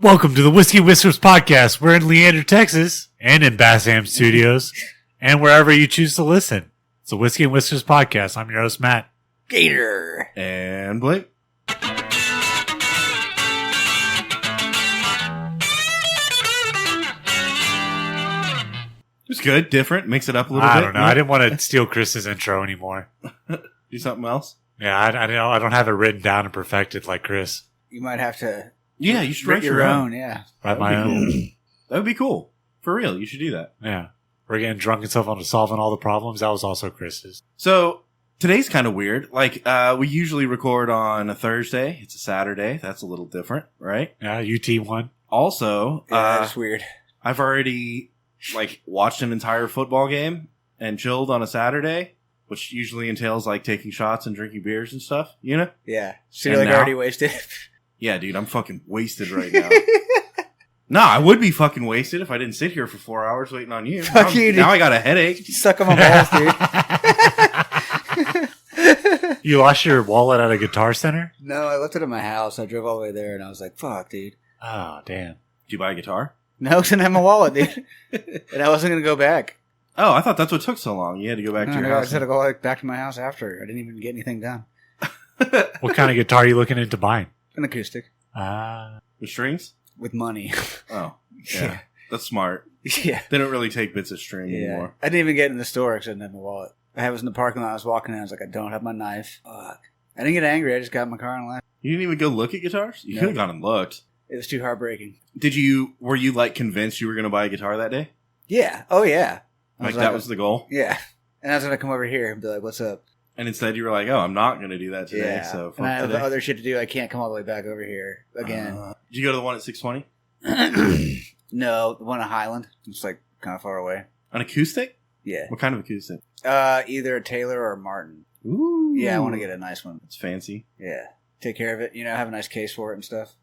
Welcome to the Whiskey Whispers podcast. We're in Leander, Texas, and in Bassam Studios, and wherever you choose to listen. It's the Whiskey and Whispers podcast. I'm your host, Matt. Gator. And Blake. It was good, different, mix it up a little bit. I don't know. I didn't want to steal Chris's intro anymore. Do something else? Yeah, I don't have it written down and perfected like Chris. You might have to Yeah, you should write write your own. Yeah. Write my own. That would be cool. For real, you should do that. Yeah. We're getting drunk and stuff on solving all the problems. That was also Chris's. So, today's kind of weird. Like, we usually record on a Thursday. It's a Saturday. That's a little different, right? Yeah, UT won. Also, Yeah, that's weird. I've already, watched an entire football game and chilled on a Saturday, which usually entails, taking shots and drinking beers and stuff, you know? Yeah. So And you're now- already wasted. Yeah, dude, I'm fucking wasted right now. No, I would be fucking wasted if I didn't sit here for 4 hours waiting on you. Fuck you, dude. Now I got a headache. Suck on my balls, dude. You lost your wallet at a Guitar Center? No, I left it at my house. I drove all the way there, and I was like, fuck, dude. Oh, damn. Did you buy a guitar? No, I didn't have my wallet, dude. And I wasn't going to go back. Oh, I thought that's what took so long. You had to go back to No, your I house. just had to go back to my house after. I didn't even get anything done. What kind of guitar are you looking into buying? An acoustic. With strings? With money. Oh, yeah. That's smart. Yeah. They don't really take bits of string Yeah. anymore. I didn't even get in the store because I didn't have my wallet. I was in the parking lot. I was walking in. I was like, I don't have my knife. Fuck. I didn't get angry. I just got in my car and left. You didn't even go look at guitars? You No. could have gone and looked. It was too heartbreaking. Were you convinced you were going to buy a guitar that day? Yeah. Oh, yeah. I That was the goal? Yeah. And I was going to come over here and be like, what's up? And instead you were like, oh, I'm not going to do that today. Yeah. So And I fuck have today. other shit to do. I can't come all the way back over here again. Did you go to the one at 620? No, the one in Highland. It's kind of far away. An acoustic? Yeah. What kind of acoustic? Either a Taylor or a Martin. Ooh. Yeah, I want to get a nice one. It's fancy. Yeah. Take care of it. Have a nice case for it and stuff.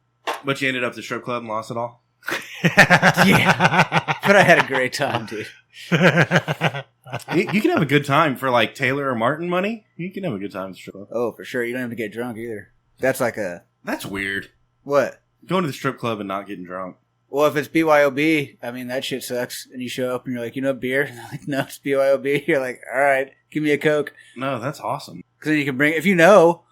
But you ended up at the strip club and lost it all? Yeah. But I had a great time, dude. You can have a good time for Taylor or Martin money. You can have a good time at the strip club. Oh, for sure. You don't have to get drunk either. That's like a... That's weird. What? Going to the strip club and not getting drunk. Well, if it's BYOB, I mean, that shit sucks. And you show up and you're like, beer? And they're like, no, it's BYOB. You're like, all right, give me a Coke. No, that's awesome. Because then you can bring... If you know...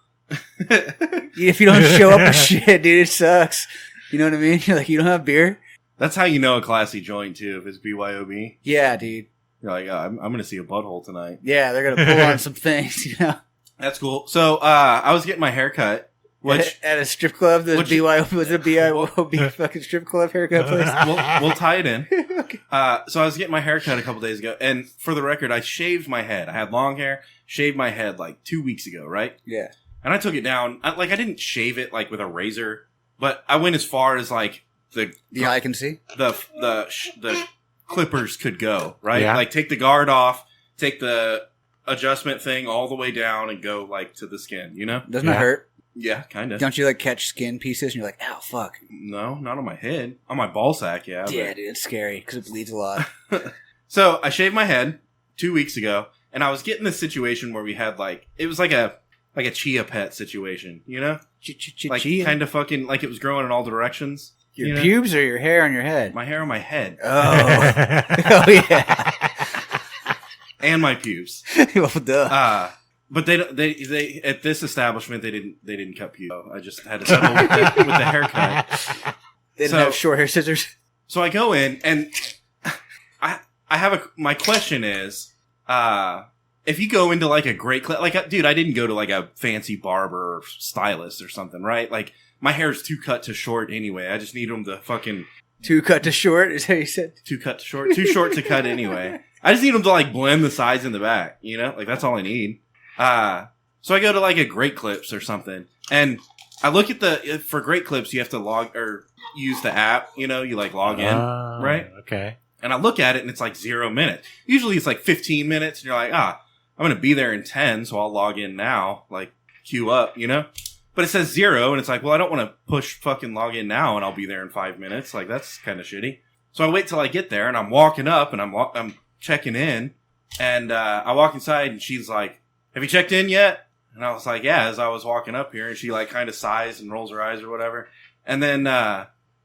If you don't show up with shit, dude, it sucks. You know what I mean? You're like, you don't have beer? That's how you know a classy joint, too, if it's BYOB. Yeah, dude. You're like, oh, I'm going to see a butthole tonight. Yeah, they're going to pull on some things, That's cool. So, I was getting my hair cut, which... At a strip club, there's Which- BYOB, was it a BYOB fucking strip club haircut place? we'll tie it in. So I was getting my hair cut a couple days ago, and for the record, I shaved my head. I had long hair, shaved my head 2 weeks ago, right? Yeah. And I took it down. I didn't shave it with a razor, but I went as far as the Yeah, I can see. the clippers could go, right? Yeah. Take the guard off, take the adjustment thing all the way down, and go to the skin. You know? Doesn't Yeah. it hurt? Yeah, kind of. Don't you catch skin pieces and you're like, ow, fuck. No, not on my head. On my ball sack, yeah. but- Yeah, dude, it's scary because it bleeds a lot. So I shaved my head 2 weeks ago, and I was getting this situation where we had it was like a chia pet situation, you know? Chia? Kind of fucking it was growing in all directions. Your you know? pubes or your hair on your head? My hair on my head Oh. Oh, yeah. and my pubes. Well, duh. But they at this establishment they didn't cut pubes. So I just had to settle with the haircut. They didn't so- have short hair scissors. So I go in and I have my question is if you go into a great dude, I didn't go to a fancy barber or stylist or something, right? My hair's too cut to short anyway. I just need them to fucking Too cut to short, is that what you said? too short to cut anyway. I just need them to blend the sides in the back, you know? That's all I need. So I go to a Great Clips or something, and I look at for Great Clips you have to log or use the app, you know, you log in, right? Okay. And I look at it and it's 0 minutes. Usually it's 15 minutes and you're like, I'm going to be there in 10, so I'll log in now, queue up, you know? But it says 0 and it's well, I don't want to push fucking log in now and I'll be there in 5 minutes. That's kind of shitty. So I wait till I get there and I'm walking up and I'm checking in and I walk inside and she's like, have you checked in yet? And I was like, yeah, as I was walking up here, and she kind of sighs and rolls her eyes or whatever. And then,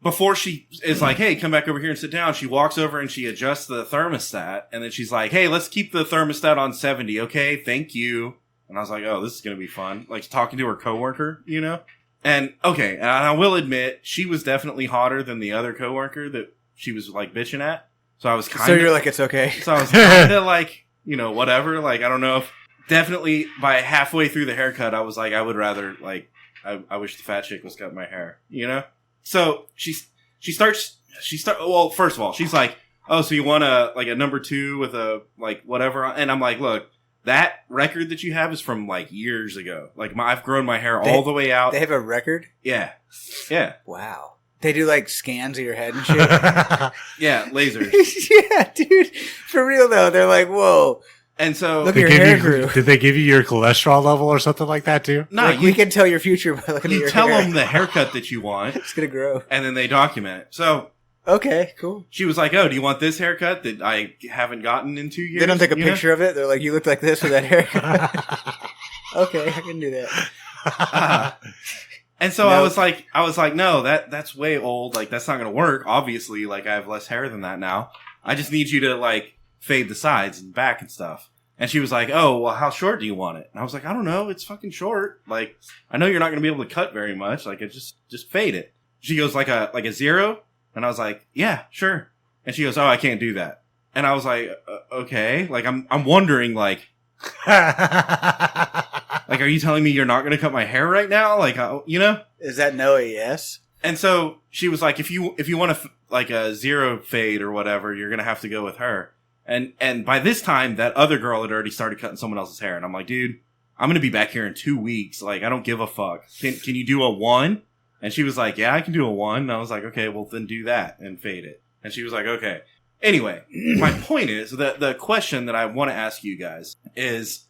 before she is like, hey, come back over here and sit down, she walks over and she adjusts the thermostat. And then she's like, hey, let's keep the thermostat on 70. Okay. Thank you. And I was like, oh, this is going to be fun. Like talking to her coworker, you know? And okay. And I will admit she was definitely hotter than the other coworker that she was like bitching at. So I was kind of. So you're like, it's okay. So I was kind of like, you know, whatever. Like, I don't know if definitely by halfway through the haircut, I was like, I would rather like, I wish the fat chick was cutting my hair, you know? So well, first of all, she's like, oh, so you want a number 2 with a like whatever. And I'm like, look, that record that you have is from like years ago. Like I've grown my hair all the way out. They have a record? Yeah. Yeah. Wow. They do like scans of your head and shit. Yeah. Lasers. Yeah, dude. For real though. They're like, whoa. And so look at your hair grew. Did they give you your cholesterol level or something like that too? No, like, we can tell your future by looking at your tell hair. them the haircut that you want. It's going to grow. And then they document it. So okay, cool. she was like, oh, do you want this haircut that I haven't gotten in 2 years? They don't take a picture of it. They're like, you look like this with that haircut. Okay, I can do that. And so I was like, no, that's way old. Like, that's not going to work. Obviously, like, I have less hair than that now. I just need you to, like, fade the sides and back and stuff. And she was like, oh, well, how short do you want it? And I was like, I don't know. It's fucking short. Like, I know you're not going to be able to cut very much. Like, just fade it. She goes, like a 0? And I was like, yeah, sure. And she goes, oh, I can't do that. And I was like, okay. Like, I'm wondering, like, like, are you telling me you're not going to cut my hair right now? Like, you know? Is that no a yes? And so she was like, if you want to like a 0 fade or whatever, you're going to have to go with her. And by this time, that other girl had already started cutting someone else's hair. And I'm like, dude, I'm going to be back here in 2 weeks. Like, I don't give a fuck. Can you do a 1? And she was like, yeah, I can do a 1. And I was like, okay, well, then do that and fade it. And she was like, okay. Anyway, my point is that the question that I want to ask you guys is,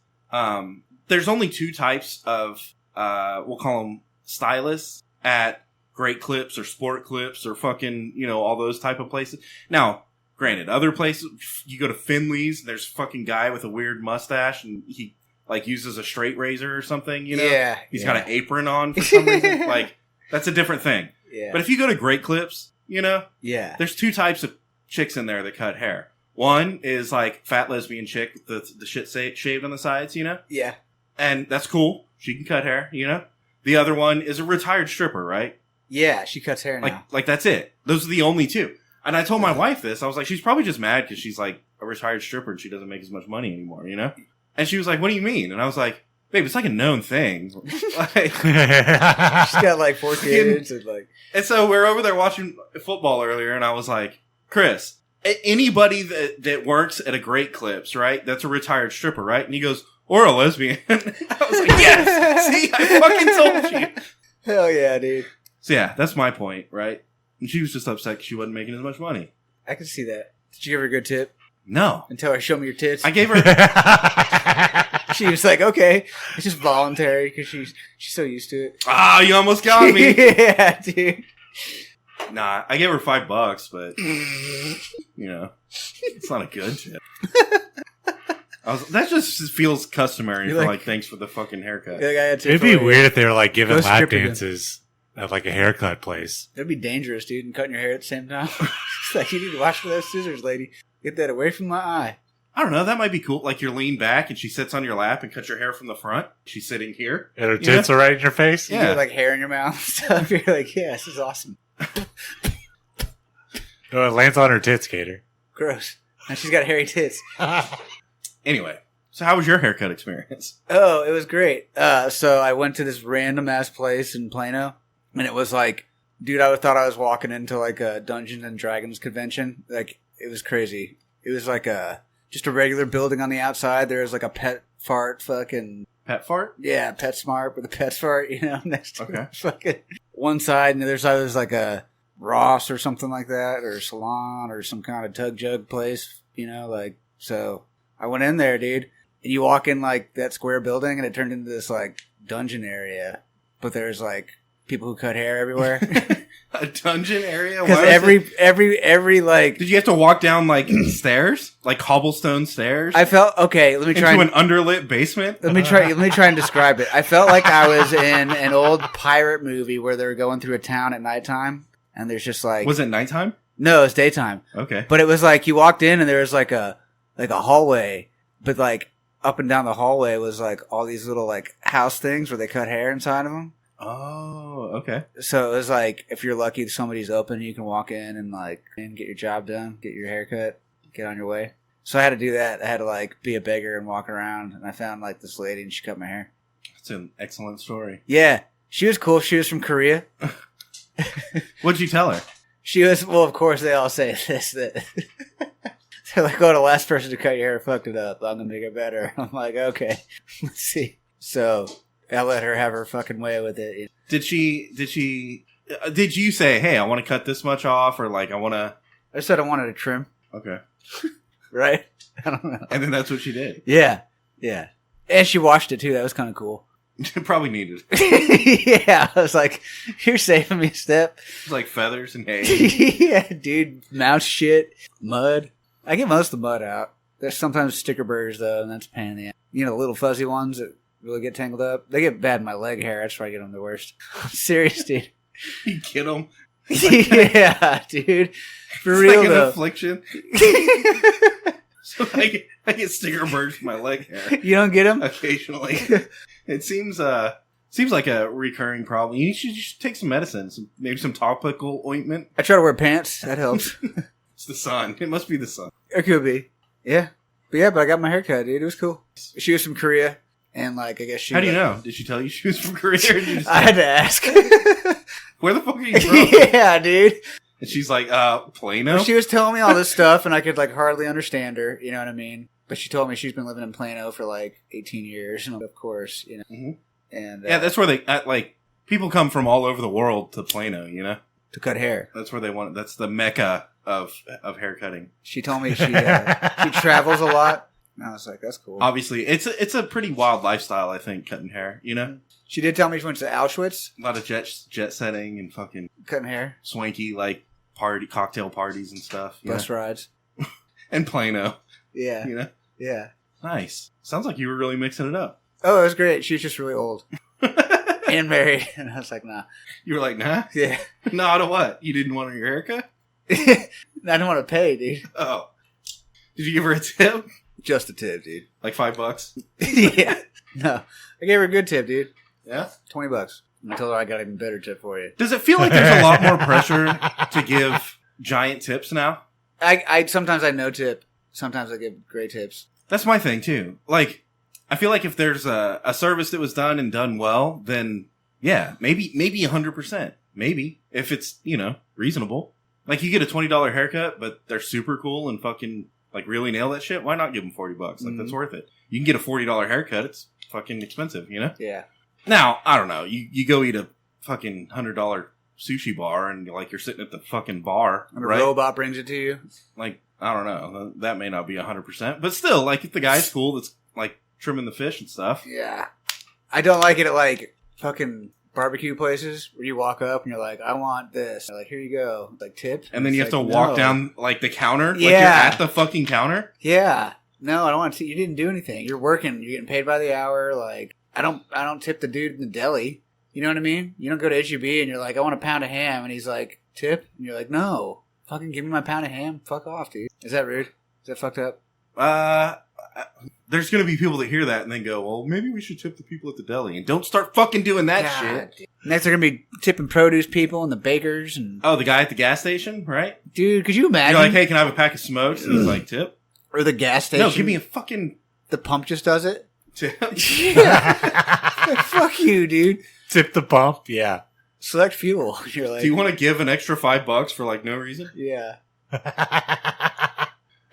there's only 2 types of, we'll call them stylists at Great Clips or Sport Clips or fucking, you know, all those type of places. Now, granted, other places, you go to Finley's, there's a fucking guy with a weird mustache and he like uses a straight razor or something, you know? Yeah. He's got an apron on for some reason. Like, that's a different thing. Yeah. But if you go to Great Clips, you know, yeah, there's 2 types of chicks in there that cut hair. One is like fat lesbian chick with the shit shaved on the sides, you know? Yeah. And that's cool. She can cut hair, you know? The other one is a retired stripper, right? Yeah, she cuts hair now. Like that's it. Those are the only 2. And I told my wife this. I was like, she's probably just mad because she's like a retired stripper and she doesn't make as much money anymore, you know? And she was like, what do you mean? And I was like, babe, it's like a known thing. Like, She's got like 4 kids. And so we're over there watching football earlier and I was like, Chris, anybody that works at a Great Clips, right? That's a retired stripper, right? And he goes, or a lesbian. I was like, yes! See, I fucking told you. Hell yeah, dude. So yeah, that's my point, right? And she was just upset because she wasn't making as much money. I can see that. Did you give her a good tip? No. And tell her, show me your tits? I gave her... She was like, okay. It's just voluntary because she's so used to it. Ah, you almost got me. Yeah, dude. Nah, I gave her $5, but, you know, it's not a good tip. That just feels customary for like, thanks for the fucking haircut. It'd be weird if they were like giving lap stripping dances at like a haircut place. That'd be dangerous, dude, and cutting your hair at the same time. It's like, you need to watch for those scissors, lady. Get that away from my eye. I don't know. That might be cool. Like you're leaned back and she sits on your lap and cuts your hair from the front. She's sitting here. And her tits are right in your face? You get like hair in your mouth and stuff. You're like, yeah, this is awesome. No, it lands on her tits, Gator. Gross. And she's got hairy tits. Anyway, so how was your haircut experience? Oh, it was great. So I went to this random ass place in Plano, and it was like, dude, I thought I was walking into like a Dungeons and Dragons convention. Like, it was crazy. It was like just a regular building on the outside. There was like a pet fart fucking... Pet fart? Yeah, PetSmart with a pet fart, you know, next to fucking one side, and the other side was like a Ross or something like that, or a salon or some kind of tug jug place, you know, like, so I went in there, dude, and you walk in like that square building and it turned into this like dungeon area, but there's like people who cut hair everywhere. A dungeon area? Because every like... Did you have to walk down like stairs? Like cobblestone stairs? I felt... Okay, let me try... Into an underlit basement? Let me try and describe it. I felt like I was in an old pirate movie where they were going through a town at nighttime, and there's just like Was it nighttime? no, it's daytime. Okay. But it was like you walked in and there was like a hallway, but like up and down the hallway was like all these little like house things where they cut hair inside of them. Oh, okay. So it was like if you're lucky, somebody's open, you can walk in and get your job done, get your hair cut, get on your way. So I had to do that. I had to like be a beggar and walk around, and I found like this lady, and she cut my hair. That's an excellent story. Yeah, she was cool. She was from Korea. What'd you tell her? She was, well, of course, they all say this, that they're like, oh, the last person to cut your hair fucked it up. I'm going to make it better. I'm like, okay, let's see. So I let her have her fucking way with it. Did you say, hey, I want to cut this much off, or like, I want to... I said I wanted a trim. Okay. Right? I don't know. And then that's what she did. Yeah. Yeah. And she washed it too. That was kind of cool. Probably needed. It Yeah. I was like, you're saving me a step. was like feathers and hay. Yeah, dude. Mouse shit. Mud. I get most of the mud out. There's sometimes sticker burrs though, and that's a pain in the ass. You know, the little fuzzy ones that really get tangled up? They get bad in my leg hair. That's where I get them the worst. Serious, dude. You get them. Yeah, dude. For It's real like though. an affliction. So I get sticker burrs from my leg hair You don't get them? occasionally. It seems like a recurring problem. You should take some medicine, maybe some topical ointment. I try to wear pants. That helps. It's the sun. It must be the sun. It could be. Yeah. But I got my hair cut, dude. It was cool. She was from Korea. And like, I guess she... How do you know? Did she tell you she was from Korea? Or did you just I had to ask. Where the fuck are you from? Yeah, dude. And she's like, Plano? She was telling me all this stuff, and I could like hardly understand her. You know what I mean? But she told me she's been living in Plano for like 18 years, and of course, you know. Mhm. And Yeah, that's where they, like, people come from all over the world to Plano, you know? to cut hair. That's where they want, that's the mecca of haircutting. She told me she travels a lot. And I was like, that's cool. Obviously, it's a pretty wild lifestyle, I think, cutting hair, you know? She did tell me she went to Auschwitz A lot of jet setting and fucking cutting hair, swanky, like, cocktail parties and stuff. You bus know? rides. And Plano, Yeah, you know? yeah. Nice. Sounds like you were really mixing it up. Oh, it was great. She was just really old and married, and I was like, nah. You were like, nah? Yeah. Nah to what? You didn't want your haircut? I didn't want to pay, dude. Oh. Did you give her a tip? Just a tip, dude. Like $5? Yeah. No. I gave her a good tip, dude. Yeah? $20. And I told her I got an even better tip for you. Does it feel like there's a lot more pressure to give giant tips now? I sometimes I no tip. Sometimes I give great tips. That's my thing, too. Like, I feel like if there's a service that was done and done well, then, yeah, maybe 100%. Maybe. If it's, you know, reasonable. Like, you get a $20 haircut, but they're super cool and fucking, like, really nail that shit. Why not give them $40? Like, that's worth it. You can get a $40 haircut. It's fucking expensive, you know? Yeah. Now, I don't know. You go eat a fucking $100 sushi bar and, like, you're sitting at the fucking bar, And a right? robot brings it to you. Like, I don't know. That may not be 100%. But still, like, if the guy's cool that's, like, trimming the fish and stuff. Yeah. I don't like it at, like, fucking barbecue places where you walk up and you're like, I want this. They're like, here you go. Like, tip. And then you It's have to like, walk no. down, like, the counter. Like, you're Yeah. at the fucking counter. Yeah. No, I don't want to. You didn't do anything. You're working. You're getting paid by the hour. Like, I don't tip the dude in the deli. You know what I mean? You don't go to HEB and you're like, I want a pound of ham. And he's like, tip? And you're like, no. Fucking give me my pound of ham. Fuck off, dude. Is that rude? Is that fucked up? There's going to be people that hear that and then go, well, maybe we should tip the people at the deli. And don't start fucking doing that shit. Dude. Next, they're going to be tipping produce people and the bakers. And Oh, the guy at the gas station, right? dude, could you imagine? You're like, hey, can I have a pack of smokes? And he's like, tip? Or the gas station. No, give me a fucking The pump just does it. tip. Yeah. Like, fuck you, dude. Tip the pump. Yeah. Select fuel. You're like, Do you want to give an extra $5 for, like, no reason? yeah.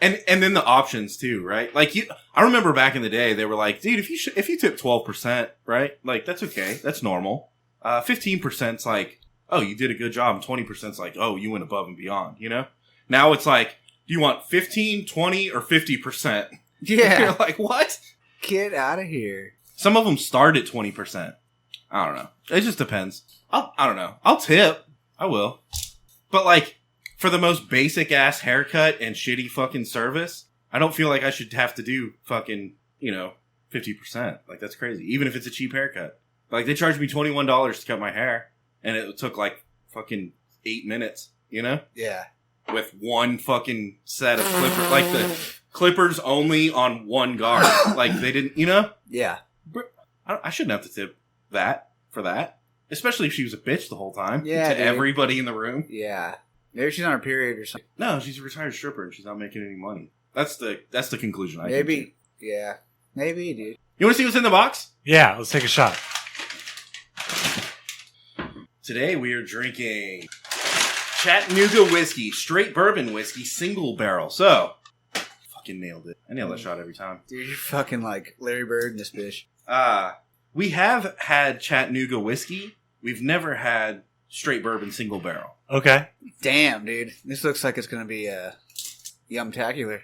And then the options too, right? Like I remember back in the day, they were like, dude, if you tip 12%, right? Like that's okay, that's normal. 15%'s like, oh, you did a good job. And 20%'s like, oh, you went above and beyond. You know? Now it's like, do you want 15, 20, or 50%? Yeah. You're like, what? Get out of here. Some of them start at 20%. I don't know. It just depends. I don't know. I'll tip. I will. But like, for the most basic ass haircut and shitty fucking service, I don't feel like I should have to do fucking, 50%. Like, that's crazy. Even if it's a cheap haircut. Like, they charged me $21 to cut my hair, and it took like fucking 8 minutes, you know? Yeah. With one fucking set of clippers. Like the clippers only on one guard. Like they didn't, you know? Yeah. I shouldn't have to tip that for that. Especially if she was a bitch the whole time. Yeah, to dude. everybody in the room. Yeah. Maybe she's on her period or something. No, she's a retired stripper and she's not making any money. That's the conclusion I came to. Maybe. Yeah. Maybe, dude. You want to see what's in the box? Yeah, let's take a shot. Today we are drinking Chattanooga whiskey, straight bourbon whiskey, single barrel. So, fucking nailed it. I nail that shot every time. Dude, you're fucking like Larry Bird in this bitch. We have had Chattanooga whiskey. We've never had straight bourbon single barrel. Okay. Damn, dude. This looks like it's going to be yum-tacular.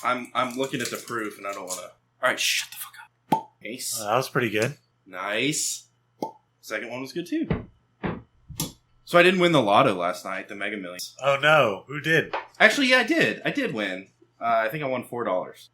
I'm looking at the proof and I don't want to. All right, shut the fuck up. Nice. That was pretty good. Nice. Second one was good too. So I didn't win the lotto last night, the Mega Millions. Oh, no. Who did? Actually, yeah, I did. I did win. I think I won $4.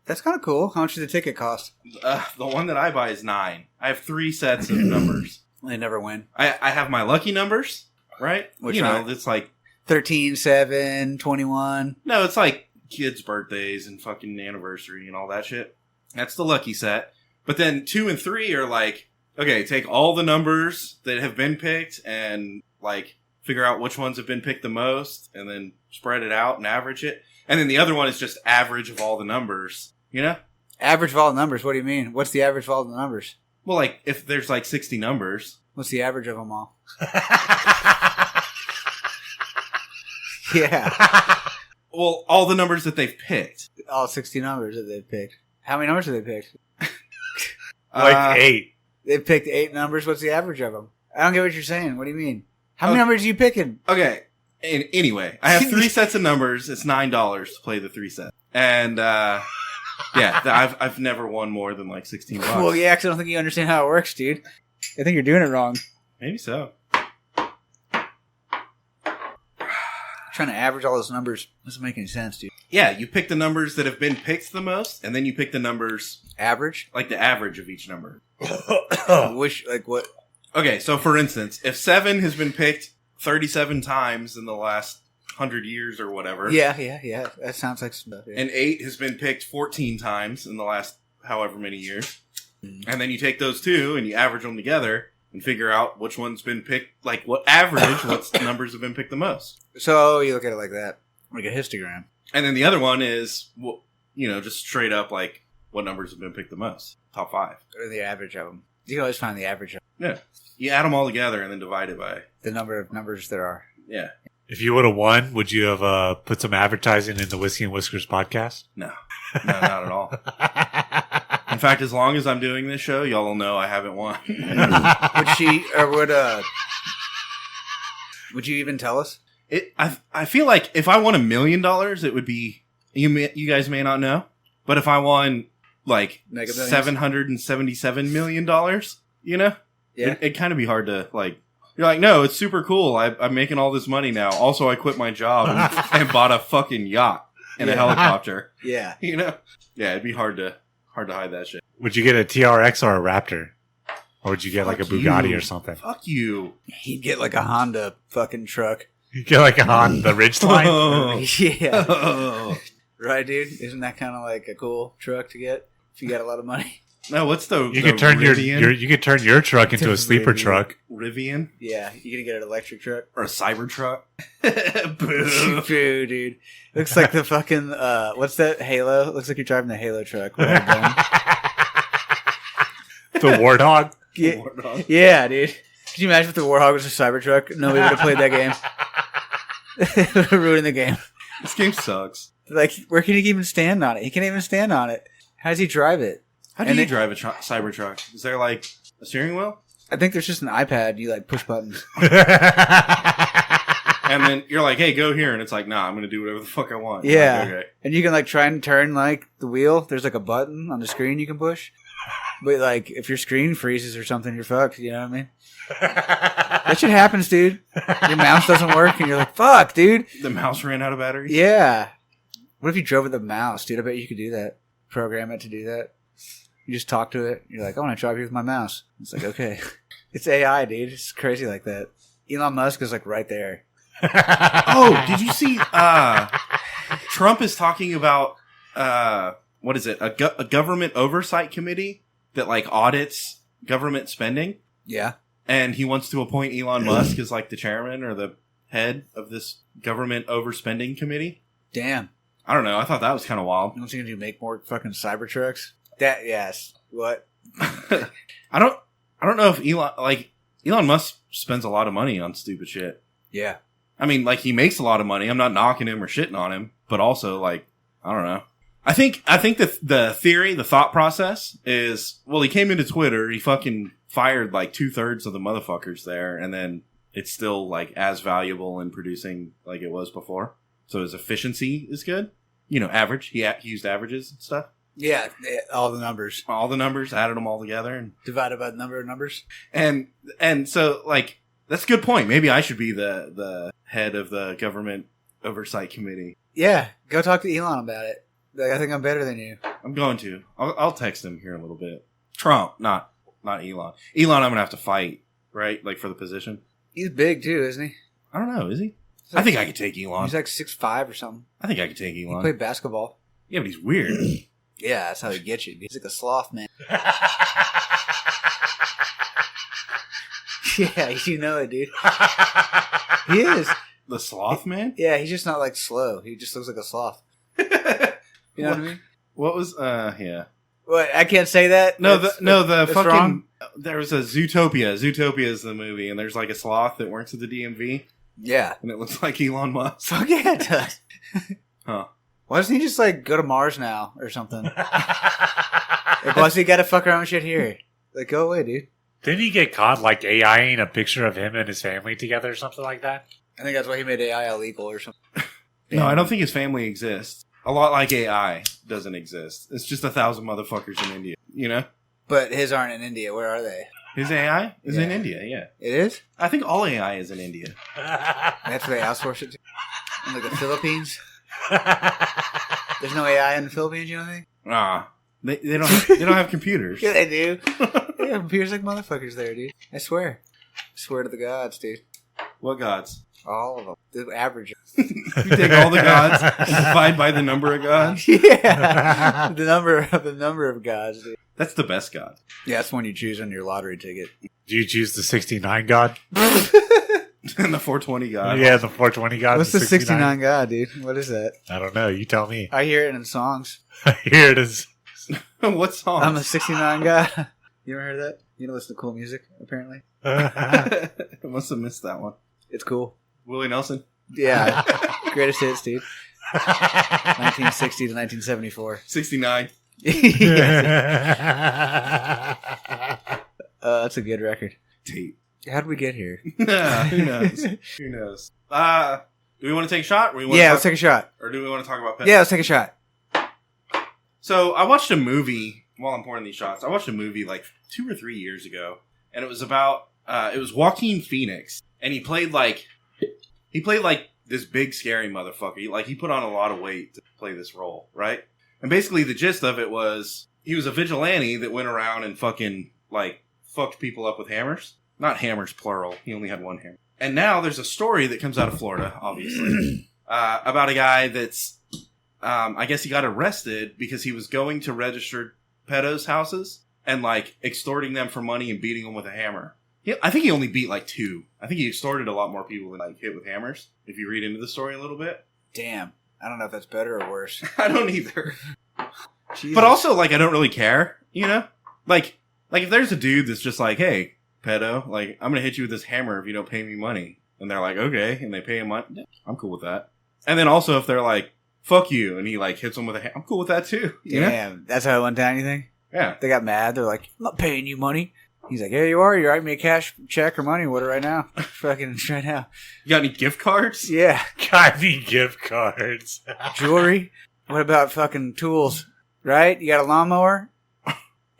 That's kind of cool. How much did the ticket cost? The one that I buy is 9. I have 3 sets of numbers. They never win. I have my lucky numbers, right? Which you know, are? it's like 13, 7, 21. no, it's like kids' birthdays and fucking anniversary and all that shit. That's the lucky set. But then 2 and 3 are like, okay, take all the numbers that have been picked and like figure out which ones have been picked the most and then spread it out and average it. And then the other one is just average of all the numbers, you know? Average of all the numbers. What do you mean? What's the average of all the numbers? Well, like if there's like 60 numbers. What's the average of them all? Yeah. Well, all the numbers that they've picked. All 60 numbers that they've picked. How many numbers have they picked? Like 8. They've picked 8 numbers. What's the average of them? I don't get what you're saying. What do you mean? How many numbers are you picking? Okay. Anyway, I have 3 sets of numbers. It's $9 to play the 3 sets. And, yeah, I've never won more than like $16. Well, yeah, because I don't think you understand how it works, dude. I think you're doing it wrong. Maybe so. Trying to average all those numbers doesn't make any sense, dude. Yeah, you pick the numbers that have been picked the most, and then you pick the numbers, Average? like the average of each number. Which, like, what? Okay, so for instance, if 7 has been picked 37 times in the last 100 years or whatever. Yeah. That sounds like stuff. Yeah. And 8 has been picked 14 times in the last however many years. And then you take those two and you average them together and figure out which one's been picked, like what average, what numbers have been picked the most. So you look at it like that, like a histogram. And then the other one is, you know, just straight up like what numbers have been picked the most. Top 5. Or the average of them. You can always find the average of Yeah. You add them all together and then divide it by, the number of numbers there are. yeah. If you would have won, would you have put some advertising in the Whiskey and Whiskers podcast? No, not at all. In fact, as long as I'm doing this show, y'all will know I haven't won. Would you even tell us? I feel like if I won $1 million, it would be, you guys may not know, but if I won like Mega Millions? $777 million, you know, Yeah. it'd kind of be hard to like. You're like, no, it's super cool. I'm making all this money now. Also, I quit my job and bought a fucking yacht and a helicopter. Yeah. You know, yeah, it'd be hard to hide that shit. Would you get a TRX or a Raptor? Or would you get like a Fuck Bugatti you. or something? Fuck you. He'd get like a Honda fucking truck. You get like a Honda Ridgeline? Oh. Yeah. Oh. Right, dude? Isn't that kind of like a cool truck to get if you got a lot of money? No, what's the You could turn Rivian? you could turn your truck into a sleeper Rivian. truck. Rivian Yeah. You gonna get an electric truck? or a Cybertruck? Boo. Boo, dude. Looks like the fucking, what's that? Halo? Looks like you're driving the Halo truck. With a gun. The Warthog. Yeah. Warthog. Yeah, dude. Could you imagine if the Warhog was a Cybertruck? Nobody would have played that game. It would have ruined the game. This game sucks. Like, where can he even stand on it? He can't even stand on it. How does he drive it? How do you drive a Cybertruck? Is there like a steering wheel? I think there's just an iPad. You like push buttons. And then you're like, hey, go here. And it's like, nah, I'm going to do whatever the fuck I want. Yeah. Like, okay. And you can like try and turn like the wheel. There's like a button on the screen you can push. But like if your screen freezes or something, you're fucked. You know what I mean? That shit happens, dude. Your mouse doesn't work and you're like, fuck, dude. The mouse ran out of batteries? Yeah. What if you drove with a mouse, dude? I bet you could do that. Program it to do that. You just talk to it. You're like, I want to drive you with my mouse. It's like, okay. It's AI, dude. It's crazy like that. Elon Musk is like right there. Oh, did you see? Trump is talking about what is it? A government oversight committee that like audits government spending, Yeah. and he wants to appoint Elon Musk as like the chairman or the head of this government overspending committee. Damn. I don't know. I thought that was kind of wild. Don't you make more fucking Cybertrucks? That yes. What? I don't know if Elon Musk spends a lot of money on stupid shit. Yeah. I mean, like, he makes a lot of money. I'm not knocking him or shitting on him, but also, like, I don't know. I think the theory, the thought process is, well, he came into Twitter, he fucking fired like 2/3 of the motherfuckers there, and then it's still like as valuable in producing like it was before. So his efficiency is good. You know, average. He used averages and stuff. Yeah. All the numbers All the numbers, added them all together, and divided by the number of numbers. And so, like, that's a good point. Maybe I should be the head of the government oversight committee. Yeah. Go talk to Elon about it. Like, I think I'm better than you. I'm going to. I'll text him here in a little bit. Trump, not Elon. Elon, I'm gonna have to fight, right? Like for the position. He's big too, isn't he? I don't know. Is he? Like, I think I could take Elon. He's like 6'5" or something. I think I could take He Elon. played basketball. Yeah, but he's weird. Yeah, that's how he gets you. He's like a sloth, man. Yeah, you know it, dude. He is. The sloth man. Yeah, he's just not like slow. He just looks like a sloth. You know what I mean? What was? Yeah. What? I can't say that. No, That's- the that's fucking. wrong? There was a Zootopia. Zootopia is the movie, and there's like a sloth that works at the DMV, Yeah. and it looks like Elon Musk. Fuck yeah, it does. Huh. Why doesn't he just like go to Mars now or something? Like, why does he gotta fuck around shit here? Like, go away, dude. Didn't he get caught like AIing a picture of him and his family together or something like that? I think that's why he made AI illegal or something. No, I don't think his family exists. A lot like AI doesn't exist. It's just 1,000 motherfuckers in India. You know, But his aren't in India. Where are they? his AI is in Yeah. India. Yeah, It is? I think all AI is in India. That's where they outsource it to. In like the Philippines? There's no AI in the Philippines, you don't think? They don't have computers. Yeah, they do. They have computers like motherfuckers there, dude. I swear. I swear to the gods, dude. What gods? All of them. The average. You take all the gods and divide by the number of gods. Yeah. the number of gods, dude. That's the best god. Yeah, that's one you choose on your lottery ticket. Do you choose the 69 god? And the 420 god. Yeah, the 420 god. What's the 69 god, dude? What is that? I don't know. You tell me. I hear it in songs. Here it is. What song? I'm a 69 guy. You ever heard that? You don't listen to cool music, apparently. I must have missed that one. It's cool. Willie Nelson. Yeah. Greatest hits, dude. 1960 to 1974. 69. That's a good record. Tate. How'd we get here? Who knows? Who knows? Do we want to take a shot? Or Let's take a shot. Or do we want to talk about pets? Yeah, let's take a shot. So I watched a movie while I'm pouring these shots. I watched a movie like 2 or 3 years ago, and it was about it was Joaquin Phoenix, and he played like this big scary motherfucker. He put on a lot of weight to play this role, right? And basically the gist of it was he was a vigilante that went around and fucking like fucked people up with hammers. Not hammers plural. He only had one hammer. And now there's a story that comes out of Florida, obviously, about a guy that's I guess he got arrested because he was going to registered pedos' houses and like extorting them for money and beating them with a hammer. I think he only beat like 2. I think he extorted a lot more people than like hit with hammers. If you read into the story a little bit, Damn. I don't know if that's better or worse. I don't either. Jesus. But also, like, I don't really care. You know, like if there's a dude that's just like, hey, pedo, like I'm gonna hit you with this hammer if you don't pay me money, and they're like, okay, and they pay him money, I'm cool with that. And then also if they're like, fuck you, and he like hits them with a hammer, I'm cool with that too. You know? Damn. That's how it went down, you think? Yeah. They got mad. They're like, I'm not paying you money. He's like, yeah, you are. You write me a cash check or money. What right now? Fucking right now. You got any gift cards? Yeah. Got any gift cards? Jewelry. What about fucking tools? Right? You got a lawnmower?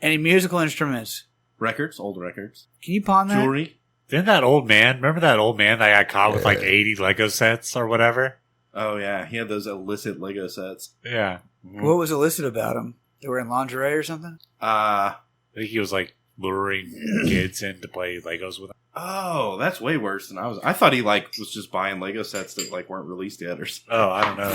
Any musical instruments? Records, old records, Can you pawn that? jewelry. Didn't that old man, remember that old man that got caught with like 80 Lego sets or whatever? Oh yeah, he had those illicit Lego sets. Yeah. What was illicit about them? They were in lingerie or something? I think he was like luring kids in to play Legos with him. Oh, that's way worse than I was. I thought he was just buying Lego sets that weren't released yet or something. Oh, I don't know.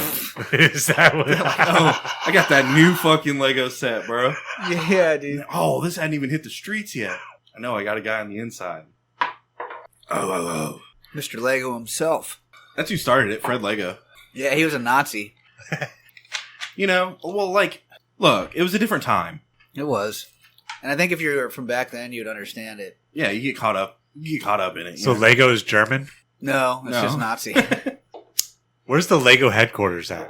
Is that what? Oh, I got that new fucking Lego set, bro. Yeah, dude. Oh, this hadn't even hit the streets yet. I know, I got a guy on the inside. Oh. Mr. Lego himself. That's who started it, Fred Lego. Yeah, he was a Nazi. Look, it was a different time. It was. And I think if you're from back then, you'd understand it. Yeah, you get caught up in it. So Lego is German? No, it's just Nazi. Where's the Lego headquarters at?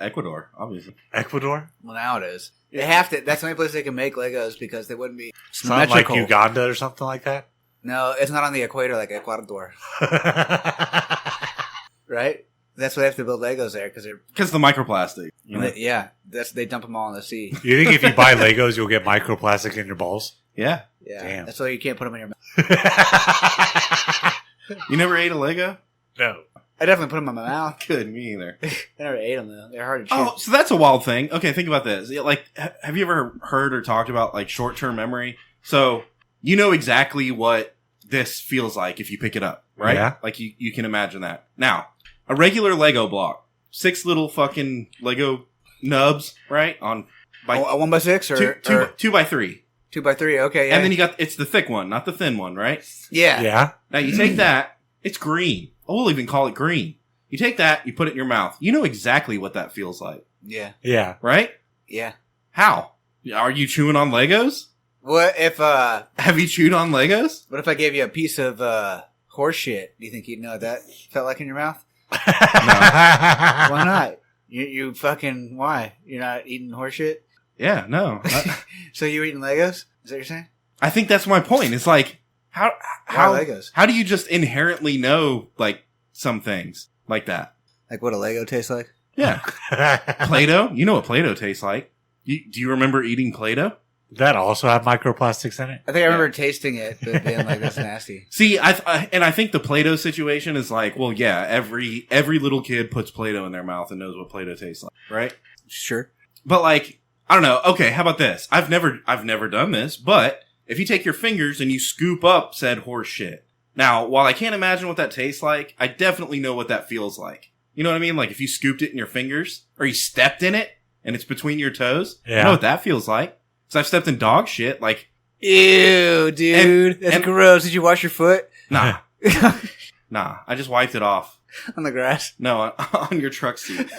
Ecuador, obviously. Ecuador? Well, now it is. They have to. That's the only place they can make Legos because they wouldn't be It's not like symmetrical. Uganda or something like that? No, it's not on the equator like Ecuador, right? That's why they have to build Legos there because they're Because the microplastic. yeah. They dump them all in the sea. You think if you buy Legos, you'll get microplastic in your balls? Yeah. Yeah, Damn. that's why you can't put them in your mouth. You never ate a Lego? No. I definitely put them in my mouth. Good, me either. I never ate them though. They're hard to chew. Oh, so that's a wild thing. Okay, think about this. Have you ever heard or talked about short-term memory? So you know exactly what this feels like if you pick it up, right? Yeah. You can imagine that. Now, a regular Lego block, 6 little fucking Lego nubs, right? On by a 1x6 or 2x3. 2x3. Okay, yeah. And then it's the thick one, not the thin one, right? yeah. Yeah? Now you take that, it's green. We'll even call it green. You take that, you put it in your mouth. You know exactly what that feels like, Yeah. Yeah. right? Yeah. How? Are you chewing on Legos? What if Have you chewed on Legos? what if I gave you a piece of horse shit? Do you think you'd know what that felt like in your mouth? Why not? You fucking why? You're not eating horse shit? Yeah, no. So you're eating Legos? Is that what you're saying? I think that's my point. It's how Why Legos? how do you just inherently know some things like that? Like what a Lego tastes like? Yeah, Play-Doh. You know what Play-Doh tastes like. Do you remember eating Play-Doh? That also have microplastics in it? I think I remember tasting it, but being like, that's nasty. See, I think the Play-Doh situation is well, yeah, every little kid puts Play-Doh in their mouth and knows what Play-Doh tastes like, right? Sure. But I don't know. Okay, how about this? I've never done this, but if you take your fingers and you scoop up said horse shit. Now, while I can't imagine what that tastes like, I definitely know what that feels like. You know what I mean? Like if you scooped it in your fingers or you stepped in it and it's between your toes. Yeah. I know what that feels like. Because I've stepped in dog shit. Ew, dude. That's gross. Did you wash your foot? Nah. Nah. I just wiped it off. On the grass? No, on your truck seat.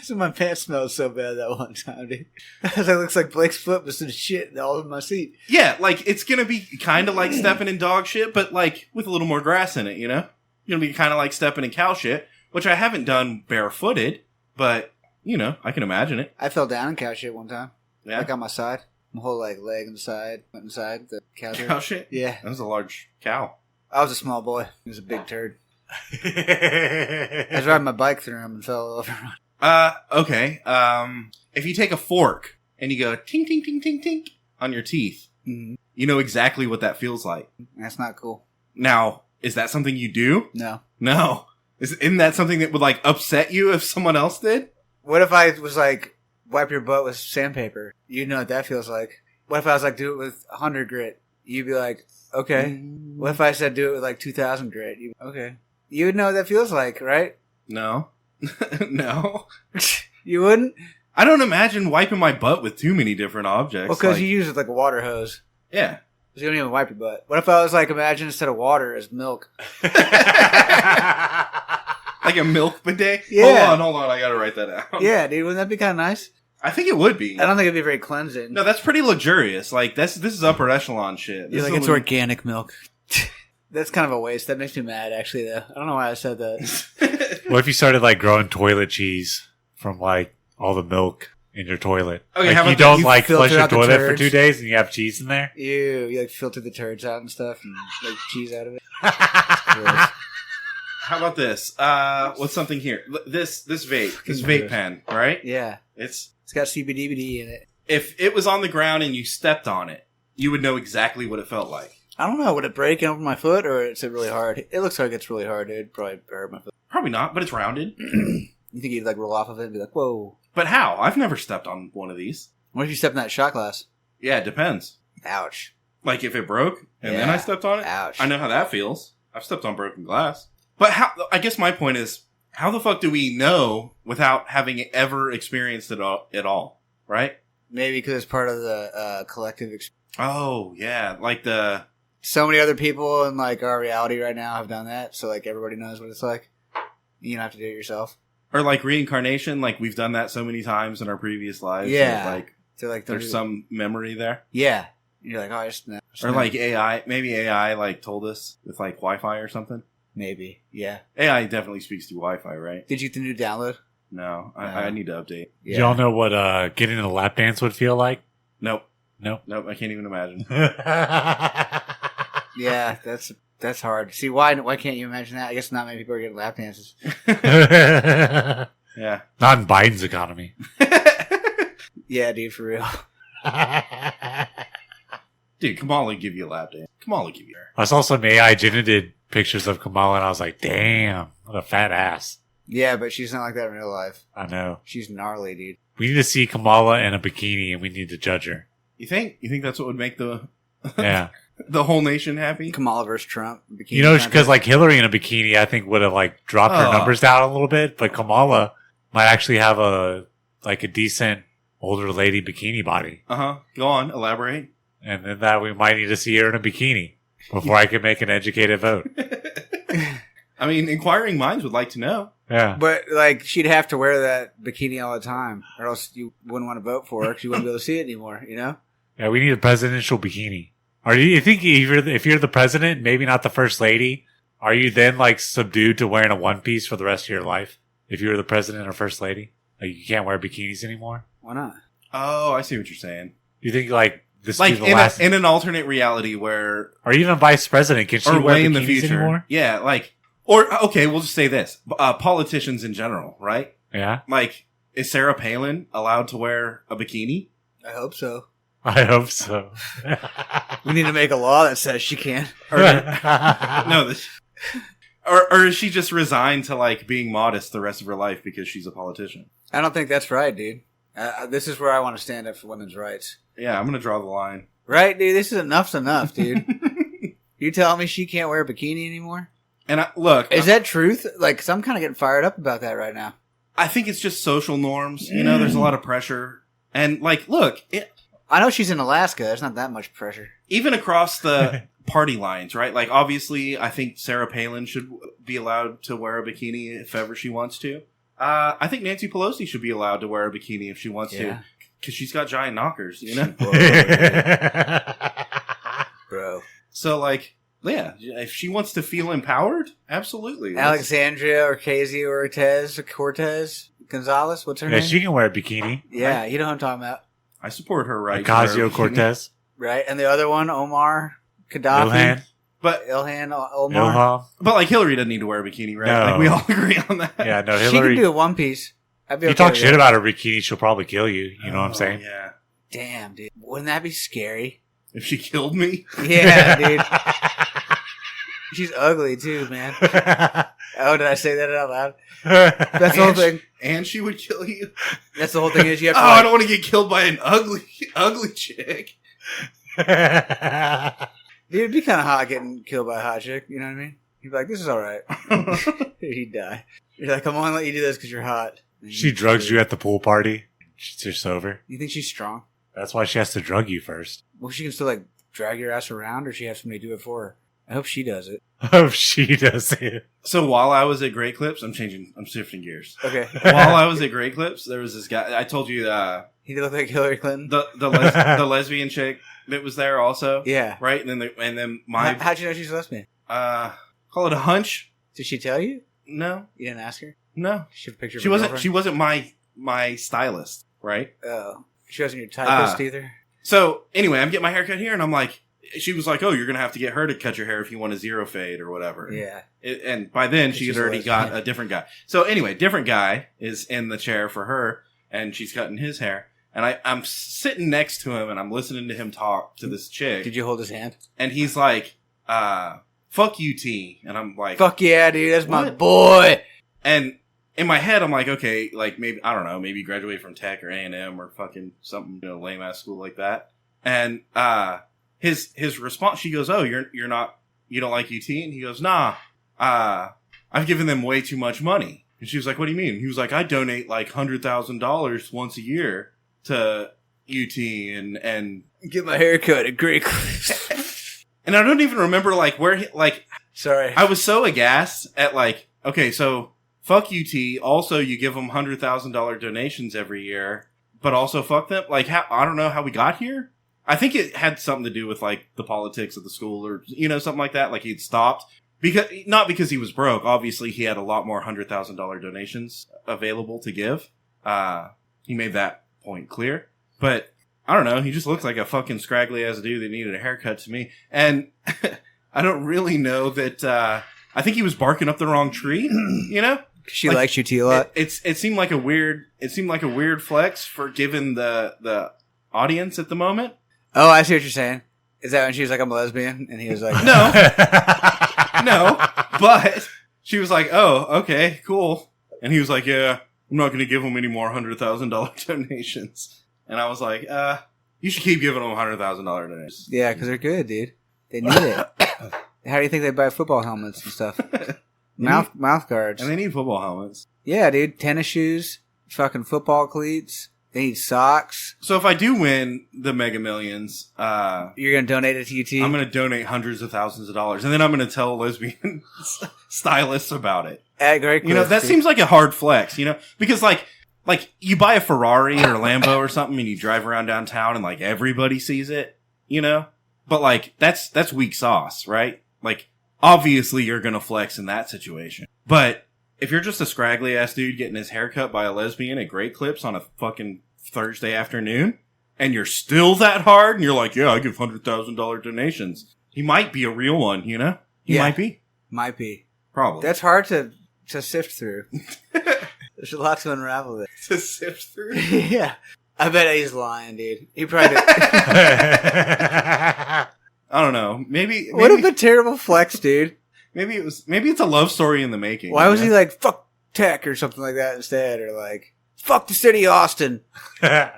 So my pants smelled so bad that one time, dude. It looks like Blake's foot was in shit all over my seat. Yeah, it's gonna be kind of like stepping in dog shit, but with a little more grass in it, you know? It's gonna be kind of like stepping in cow shit, which I haven't done barefooted, but, I can imagine it. I fell down in cow shit one time. Yeah. Like on my side. My whole leg inside, went inside the cow shit. Cow shit? Yeah. That was a large cow. I was a small boy. He was a big turd. I was riding my bike through him and fell over. Okay. If you take a fork and you go tink, tink, tink, tink, tink on your teeth, Mm-hmm. you know exactly what that feels like. That's not cool. Now, is that something you do? No. No. Isn't that something that would upset you if someone else did? What if I was wipe your butt with sandpaper? You'd know what that feels like. What if I was do it with 100 grit? You'd be like, okay. What if I said do it with 2,000 grit? Okay. You would know what that feels like, right? No. No. You wouldn't? I don't imagine wiping my butt with too many different objects. Well, because you use it like a water hose. Yeah. So you don't even wipe your butt. What if I was imagine instead of water is milk? Like a milk bidet? Yeah. Hold on. I gotta write that out. Yeah, dude. Wouldn't that be kind of nice? I think it would be. I don't think it'd be very cleansing. No, that's pretty luxurious. This is upper echelon shit. You're This like, is it's organic milk. That's kind of a waste. That makes me mad, actually, though. I don't know why I said that. What if you started growing toilet cheese from all the milk in your toilet? Okay, how about you don't You filter flush your out the toilet for turds? 2 days and you have cheese in there? Ew, you filter the turds out and stuff and cheese out of it. Gross. How about this? What's something here? This vape pen, right? Yeah. It's got CBDBD in it. if it was on the ground and you stepped on it, you would know exactly what it felt like. I don't know. Would it break over my foot or is it really hard? It looks like it's really hard, dude. Probably hurt my foot. Probably not, but it's rounded. You think you'd roll off of it and be like, whoa. But how? I've never stepped on one of these. What if you step in that shot glass? Yeah, it depends. Ouch. Like if it broke and then I stepped on it. Ouch. I know how that feels. I've stepped on broken glass. But I guess my point is, how the fuck do we know without having ever experienced it all, right? Maybe because it's part of the collective experience. Oh, yeah. Like So many other people in like our reality right now have done that, so like everybody knows what it's like. You don't have to do it yourself. or like reincarnation, like we've done that so many times in our previous lives. Yeah. So like So like there's some memory there. Yeah. You're like, oh, I just know. Or like AI, maybe AI like told us with like Wi-Fi or something. Maybe. Yeah. AI definitely speaks to Wi-Fi, right? Did you get the new download? No, I need to update. Do y'all know what getting a lap dance would feel like? Nope. Nope. I can't even imagine. Yeah, that's hard. See, why can't you imagine that? I guess not many people are getting lap dances. Not Yeah. in Biden's economy. Yeah, dude, for real. Dude, Kamala give you a lap dance. Kamala give you her. I saw some AI generated pictures of Kamala and I was like, damn, what a fat ass. Yeah, but she's not like that in real life. I know. She's gnarly, dude. We need to see Kamala in a bikini and we need to judge her. You think that's what would make the Yeah. the whole nation happy? Kamala versus Trump. Bikini You know, contest. because like Hillary in a bikini, I think would have like dropped her Oh. numbers down a little bit, but Kamala might actually have a decent older lady bikini body. Go on, elaborate. And then that we might need to see her in a bikini before I can make an educated vote. I mean, inquiring minds would like to know. Yeah. But like, she'd have to wear that bikini all the time, or else you wouldn't want to vote for her because you wouldn't be able to see it anymore. You know? Yeah, we need a presidential bikini. Or do you think if you're the president, maybe not the first lady, are you then like subdued to wearing a one piece for the rest of your life? If you were the president or first lady, like you can't wear bikinis anymore. Why not? Oh, I see what you're saying. Do you think like this Like be the last, in an alternate reality where, or even vice president? Can she or wear way bikinis in the future, anymore? yeah, like, or okay, we'll just say this: politicians in general, right? Yeah, Like, is Sarah Palin allowed to wear a bikini? I hope so. I hope so. We need to make a law that says she can. Or, no, or is she just resigned to like being modest the rest of her life because she's a politician? I don't think that's right, dude. This is where I want to stand up for women's rights. Yeah, I'm gonna draw the line. Right, dude? This is enough's enough, dude. You telling me she can't wear a bikini anymore? And look, Is that truth? Like, 'cause I'm kind of getting fired up about that right now. I think it's just social norms. You know, there's a lot of pressure, and like, look, I know she's in Alaska. There's not that much pressure. even across the party lines, right? Like, obviously, I think Sarah Palin should be allowed to wear a bikini if ever she wants to. I think Nancy Pelosi should be allowed to wear a bikini if she wants to, because she's got giant knockers, you know? Bro. So, like, yeah, if she wants to feel empowered, absolutely. Alexandria Cortez Gonzalez, what's her Yeah, name? she can wear a bikini. Yeah, you know what I'm talking about. I support her right to wear a Ocasio bikini. Cortez, Right? And the other one, Omar Gaddafi. Ilhan, But Ilhan Omar. Ilham. but like Hillary doesn't need to wear a bikini, right? No. Like we all agree on that. Yeah, no, She can Hillary. do a one piece. I'd be You okay talk with shit that. about her bikini, she'll probably kill you. You know what I'm saying? Yeah. Damn, dude. Wouldn't that be scary? If she killed me, Yeah, dude. She's ugly too, man. Oh, did I say that out loud? That's the whole thing. and she would kill you. That's the whole thing is you have Oh, to I like, don't want to get killed by an ugly chick. dude, it'd be kind of hot getting killed by a hot chick. You know what I mean? You'd be like, this is all right. He'd die. You're like, I'm only let you do this because you're hot. And She drugs you at the pool party. She's just sober. You think she's strong? That's why she has to drug you first. Well, she can still like drag your ass around, or she has somebody do it for her. I hope she does it. Oh, she does it. So while I was at Great Clips, I'm shifting gears. Okay. While I was at Great Clips, there was this guy. I told you He look like Hillary Clinton. the lesbian chick that was there also, Yeah. right? And then my How'd you know she's a lesbian? call it a hunch. Did she tell you? No, You didn't ask her. no, She have a picture. Of she her wasn't. girlfriend? She wasn't my stylist, right? Oh, she wasn't your typist either. So anyway, I'm getting my hair cut here, and I'm like, she was like, "Oh, you're gonna have to get her to cut your hair if you want a zero fade or whatever." Yeah. And by then, she She's had a already lesbian. got a different guy. So anyway, different guy is in the chair for her, and she's cutting his hair. And I'm sitting next to him, and I'm listening to him talk to this chick. Did you hold his hand? And he's like, fuck you, T. And I'm like, Fuck yeah, dude. That's my What? boy. and in my head, I'm like, okay, like maybe, I don't know, maybe graduate from Tech or A&M or fucking something, lame ass school like that. And, his response, she goes, "Oh, you don't like UT?" And he goes, "Nah, I've given them way too much money." And she was like, "What do you mean?" He was like, "I donate like $100,000 once a year to UT and Get my hair cut at Great Clips. and I don't even remember like where he like Sorry. I was so aghast at like, okay, so fuck UT. Also, you give them $100,000 donations every year, but also fuck them. Like, I don't know how we got here. I think it had something to do with like the politics of the school or, something like that. Like he'd stopped not because he was broke. Obviously he had a lot more $100,000 donations available to give. He made that point clear, but I don't know. He just looks like a fucking scraggly ass dude that needed a haircut to me. And I don't really know that, I think he was barking up the wrong tree, She likes UT a lot. It seemed like a weird flex for given the audience at the moment. Oh, I see what you're saying. Is that when she was like, I'm a lesbian? And he was like, No, but she was like, "Oh, okay, cool." And he was like, "Yeah, I'm not going to give him any more $100,000 donations." And I was like, you should keep giving them $100,000 donations." Yeah, because they're good, dude. They need it. How do you think they buy football helmets and stuff? Mouth guards. And they need football helmets. Yeah, dude. Tennis shoes, fucking football cleats. They need socks. So if I do win the Mega Millions, You're going to donate it to UT? I'm going to donate hundreds of thousands of dollars, and then I'm going to tell lesbian stylists about it. At Great Clips, That dude. seems like a hard flex, because like you buy a Ferrari or a Lambo or something, and you drive around downtown, and like everybody sees it, But like that's weak sauce, right? Like obviously you're going to flex in that situation, but if you're just a scraggly ass dude getting his hair cut by a lesbian at Great Clips on a fucking Thursday afternoon, and you're still that hard, and you're like, yeah, I give $100,000 donations, he might be a real one, He Yeah. might be. Might be. Probably. That's hard to sift through. There's a lot to unravel there. to sift through. Yeah. I bet he's lying, dude. He probably did. I don't know. Maybe What a terrible flex, dude. maybe it's a love story in the making. Why was he like, fuck tech or something like that instead? Or like, fuck the city of Austin.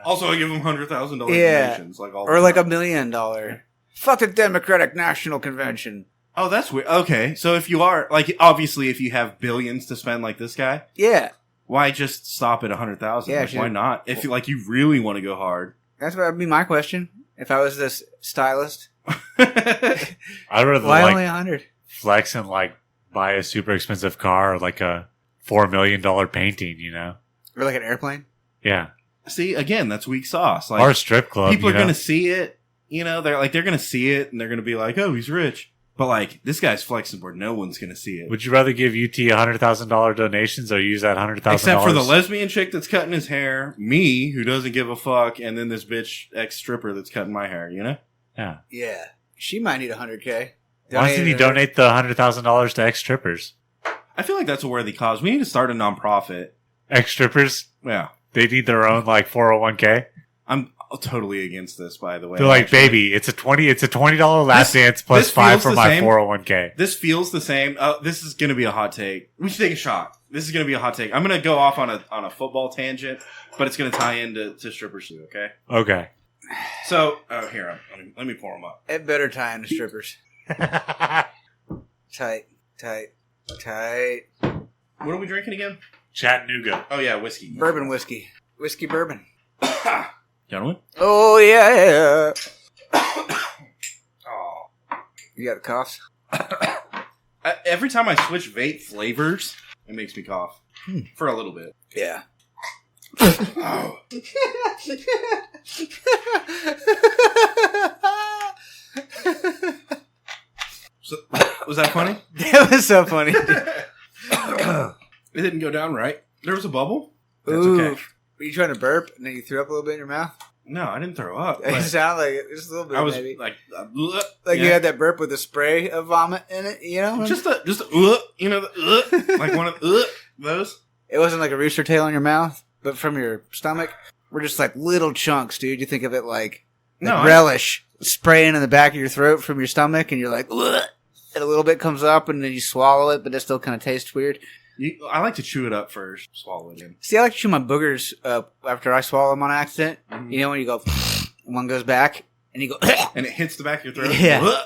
Also, I give him $100,000 Yeah. donations, like all. Or the like time. $1 million. Fuck the Democratic National Convention. Oh, that's weird. Okay, so if you are like, obviously, if you have billions to spend like this guy, Yeah. why just stop at 100,000? Yeah, Like, sure. why not? If you really want to go hard. That's what would be my question. If I was this stylist. I'd rather Why like only 100? flex and like buy a super expensive car or like a $4 million painting, Or like an airplane? Yeah. See, again, that's weak sauce. Like Or a strip club. people are going to see it. They're going to see it, and they're going to be like, "Oh, he's rich." But like, this guy's flexing where no one's going to see it. Would you rather give UT $100,000 donations or use that $100,000? Except for the lesbian chick that's cutting his hair, me who doesn't give a fuck, and then this bitch ex stripper that's cutting my hair. Yeah. Yeah. She might need 100K. Why doesn't he donate the $100,000 to ex strippers? I feel like that's a worthy cause. We need to start a nonprofit. Ex strippers, Yeah, they need their own like 401k. I'm totally against this. By the way, They're like, actually. baby, it's a $20 lap This- dance plus this $5 feels for the my same. 401k. This feels the same. This is going to be a hot take. We should take a shot. This is going to be a hot take. I'm going to go off on a football tangent, but it's going to tie into strippers too. Okay. Okay. So, here, let me pour them up. It better tie into strippers. Tight. What are we drinking again? Chattanooga. Oh yeah, whiskey. Bourbon whiskey. Whiskey bourbon. Gentlemen. Oh, yeah. Oh. You got a cough? Every time I switch vape flavors, it makes me cough for a little bit. Yeah. Oh. So, was that funny? That was so funny. It didn't go down right. There was a bubble. That's Ooh. okay. Were you trying to burp and then you threw up a little bit in your mouth? No, I didn't throw up. It but sounded like it. Just a little bit, I was maybe. like Like you had that burp with a spray of vomit in it, just a like one of those. It wasn't like a rooster tail in your mouth, but from your stomach. We're just like little chunks, dude. You think of it like No, relish spraying in the back of your throat from your stomach, and you're like, ugh, and a little bit comes up, and then you swallow it, but it still kind of tastes weird. I like to chew it up first, swallow it in. See, I like to chew my boogers up after I swallow them on accident. Mhm. You know when you go, one goes back. and you go, and it hits the back of your throat.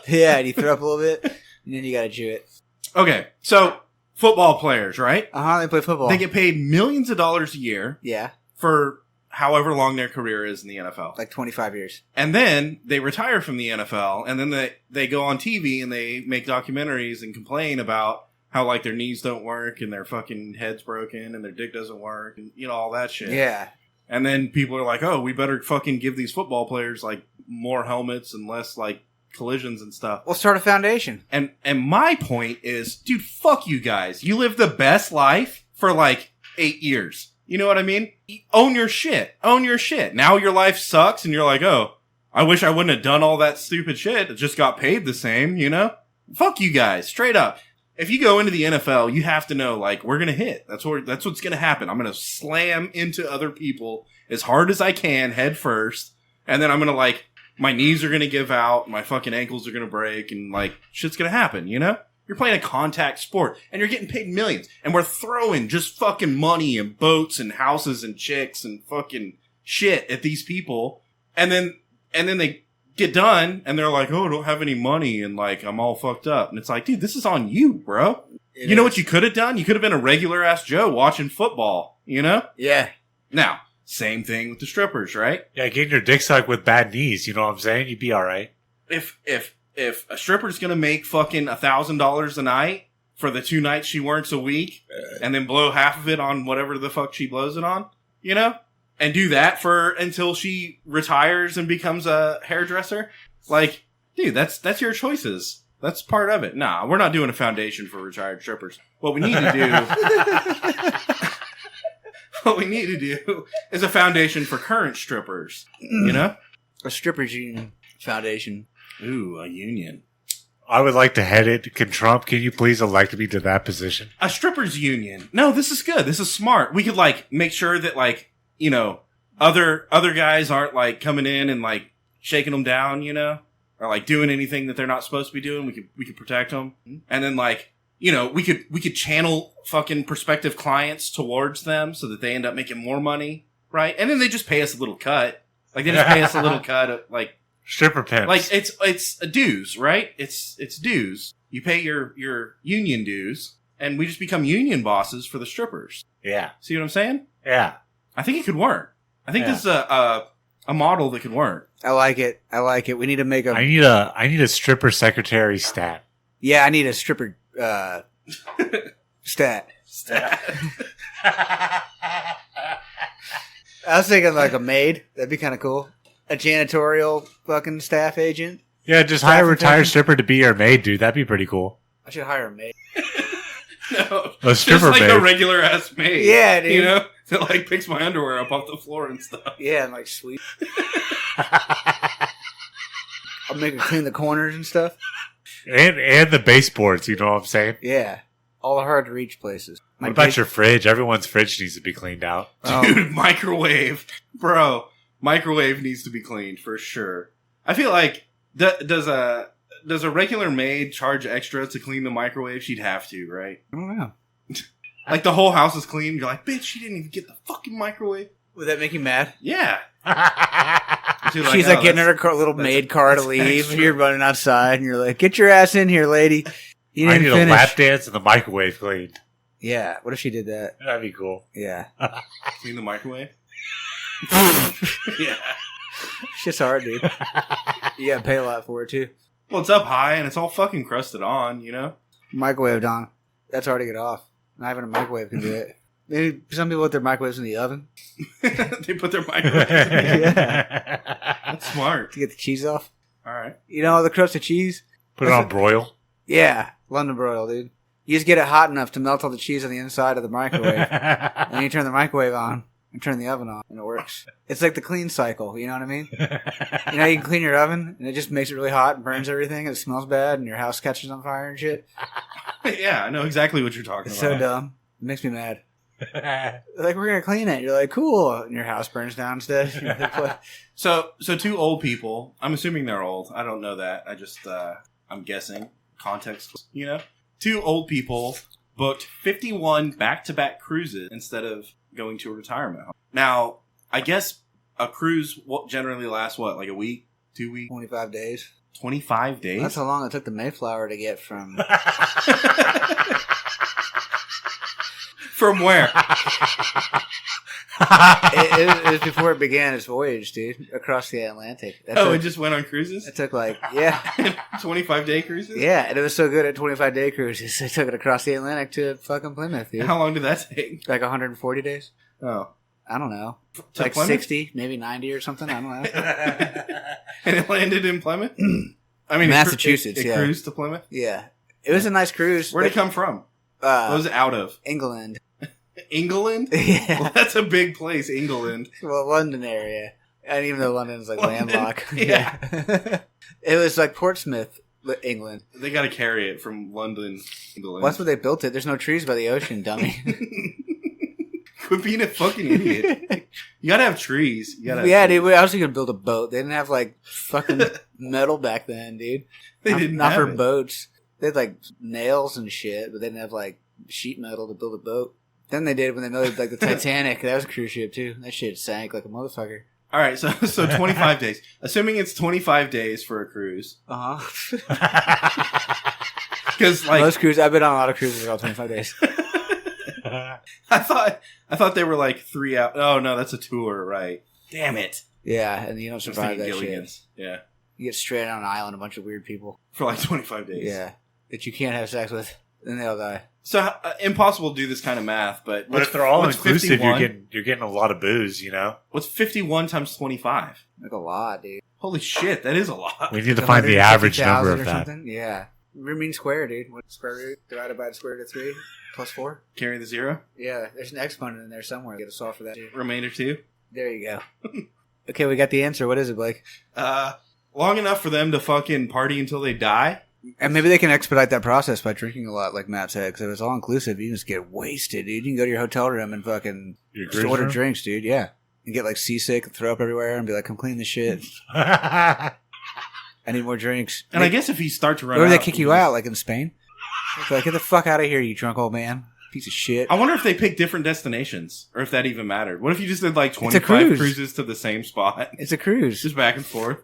yeah, and you throw up a little bit, and then you gotta chew it. Okay, so football players, right? They play football. They get paid millions of dollars a year yeah, for however long their career is in the NFL. like 25 years. And then they retire from the NFL, and then they go on TV and they make documentaries and complain about how, like, their knees don't work and their fucking head's broken and their dick doesn't work and, you know, all that shit. Yeah. And then people are like, oh, we better fucking give these football players, like, more helmets and less, like, collisions and stuff. We'll start a foundation. And my point is, dude, fuck you guys. You live the best life for, like, 8 years. You know what I mean? Own your shit. Own your shit. Now your life sucks and you're like, oh, I wish I wouldn't have done all that stupid shit. It just got paid the same, you know? Fuck you guys. Straight up. If you go into the NFL, you have to know, like, we're going to hit. That's what's going to happen. I'm going to slam into other people as hard as I can, head first. And then I'm going to, like, my knees are going to give out. My fucking ankles are going to break. And, like, shit's going to happen, you know? You're playing a contact sport, and you're getting paid millions, and we're throwing just fucking money and boats and houses and chicks and fucking shit at these people, and then they get done, and they're like, oh, I don't have any money, and, like, I'm all fucked up. And it's like, dude, this is on you, bro. You know what you could have done? You could have been a regular-ass Joe watching football, you know? Yeah. Now, same thing with the strippers, right? Yeah, getting your dick sucked with bad knees, you know what I'm saying? You'd be alright. If a stripper's gonna make fucking $1,000 a night for the 2 nights she works a week, and then blow half of it on whatever the fuck she blows it on, you know, and do that for until she retires and becomes a hairdresser, like, dude, that's your choices. That's part of it. Nah, we're not doing a foundation for retired strippers. What we need to do, what we need to do, is a foundation for current strippers. You know, A strippers union foundation. ooh, a union. I would like to head it. Can you please elect me to that position? A strippers union. No, this is good. This is smart. We could, like, make sure that, like, you know, other guys aren't, like, coming in and, like, shaking them down, you know, or, like, doing anything that they're not supposed to be doing. We could protect them, and then, like, you know, we could channel fucking prospective clients towards them so that they end up making more money, right? And then they just pay us a little cut. Like, they just pay us a little cut of, like, Stripper pimps. like, it's a dues, right? It's dues. You pay your union dues, and we just become union bosses for the strippers. Yeah. See what I'm saying? Yeah. I think it could work. I think Yeah. this is a model that could work. I like it. We need to make I need a stripper secretary stat. Yeah, I need a stripper stat. I was thinking like a maid. That'd be kind of cool. A janitorial fucking staff agent. Yeah, just Staff hire a retired attendant. stripper to be your maid, dude. That'd be pretty cool. I should hire a maid. No, A stripper just like maid. a regular ass maid. Yeah, dude. You know, that like picks my underwear up off the floor and stuff. Yeah, and like sweep. I'll make her clean the corners and stuff. and the baseboards, you know what I'm saying? Yeah. All the hard to reach places. What about your fridge? Everyone's fridge needs to be cleaned out. Dude, microwave, bro. Microwave needs to be cleaned for sure. I feel like does a regular maid charge extra to clean the microwave? She'd have to, right? I don't know. Like the whole house is clean. You're like, bitch, she didn't even get the fucking microwave. Would that make you mad? Yeah. She's She's like getting her little maid car to that's leave. extra. And you're running outside, and you're like, "Get your ass in here, lady! You I didn't need a finish." lap dance and the microwave cleaned. Yeah. What if she did that? That'd be cool. Yeah. Clean the microwave. Yeah. Shit's hard, dude. You gotta pay a lot for it too. Well, it's up high and it's all fucking crusted on, you know? Microwave on. That's hard to get off. Not even a microwave can do it. Maybe some people put their microwaves in the oven They put their microwave. That's smart. to get the cheese off. All right. You know the crust of cheese? Put it on broil. Yeah, London broil, dude. You just get it hot enough to melt all the cheese on the inside of the microwave. And then you turn the microwave on and turn the oven on, and it works. It's like the clean cycle, you know what I mean? You know, you can clean your oven, and it just makes it really hot and burns everything, and it smells bad, and your house catches on fire and shit. Yeah, I know exactly what you're talking It's about. so dumb. It makes me mad. They're like, we're going to clean it. You're like, cool. And your house burns down instead. You're like, So two old people. I'm assuming they're old. I don't know that. I just I'm guessing context. You know, 2 old people booked 51 back-to-back cruises instead of going to a retirement home. Now, I guess a cruise generally lasts like a week, 2 weeks? 25 days. 25 days? That's how long it took the Mayflower to get from... From where? it was before it began its voyage, dude. Across the Atlantic. It just went on cruises? It took 25-day cruises? Yeah, and it was so good at 25-day cruises. They took it across the Atlantic to fucking Plymouth, dude. How long did that take? Like 140 days? Oh. I don't know. To Like Plymouth? 60, maybe 90 or something. I don't know. And it landed in Plymouth? I mean, Massachusetts, it yeah. cruised to Plymouth? Yeah. It was a nice cruise. Where'd it come from? What was it out of? England. England? Yeah. Well, that's a big place, England. Well, London area. And even though London's like London, landlocked. yeah. It was like Portsmouth, England. They got to carry it from London, England. Well, that's where they built it. There's no trees by the ocean, dummy. Quit being a fucking idiot. You gotta have trees. You gotta have Yeah, trees. dude. I was gonna build a boat. They didn't have like fucking metal back then, dude. They didn't not have for it. boats. They had like nails and shit, but they didn't have like sheet metal to build a boat. Then they did when they made like the Titanic. That was a cruise ship too. That shit sank like a motherfucker. All right, so 25 days. Assuming it's 25 days for a cruise, Uh huh. because like Most cruises, I've been on a lot of cruises for all 25 days. I thought they were like 3 hours. Oh no, that's a tour, right? Damn it! Yeah, and you don't I was survive thinking that shit. Gilligan's. Yeah, You get stranded on an island, a bunch of weird people. for like 25 days. Yeah, that you can't have sex with, and they all die. So impossible to do this kind of math, but But if they're all what's inclusive, 51? you're getting a lot of booze. You know, What's 51 times 25? Like a lot, dude. Holy shit, that is a lot. we need to find the average number 150,000 of or that. something. Yeah, mean square, dude. What's square root divided by the square root of 3 plus 4? Carry the zero. Yeah, there's an exponent in there somewhere. Get a solve for that. Dude. Remainder 2. There you go. Okay, we got the answer. What is it, Blake? Long enough for them to fucking party until they die. And maybe they can expedite that process by drinking a lot, like Matt said, because if it's all inclusive, you can just get wasted, dude. You can go to your hotel room and fucking Your just cruise order room? drinks, dude. Yeah. And get like seasick and throw up everywhere and be like, come clean the shit. Yeah. I need more drinks. And I guess if you start to run Or out, they kick you out, like in Spain. It's like, get the fuck out of here, you drunk old man. Piece of shit. I wonder if they pick different destinations, or if that even mattered. What if you just did like a 25 cruise. cruises to the same spot, It's a cruise. just back and forth,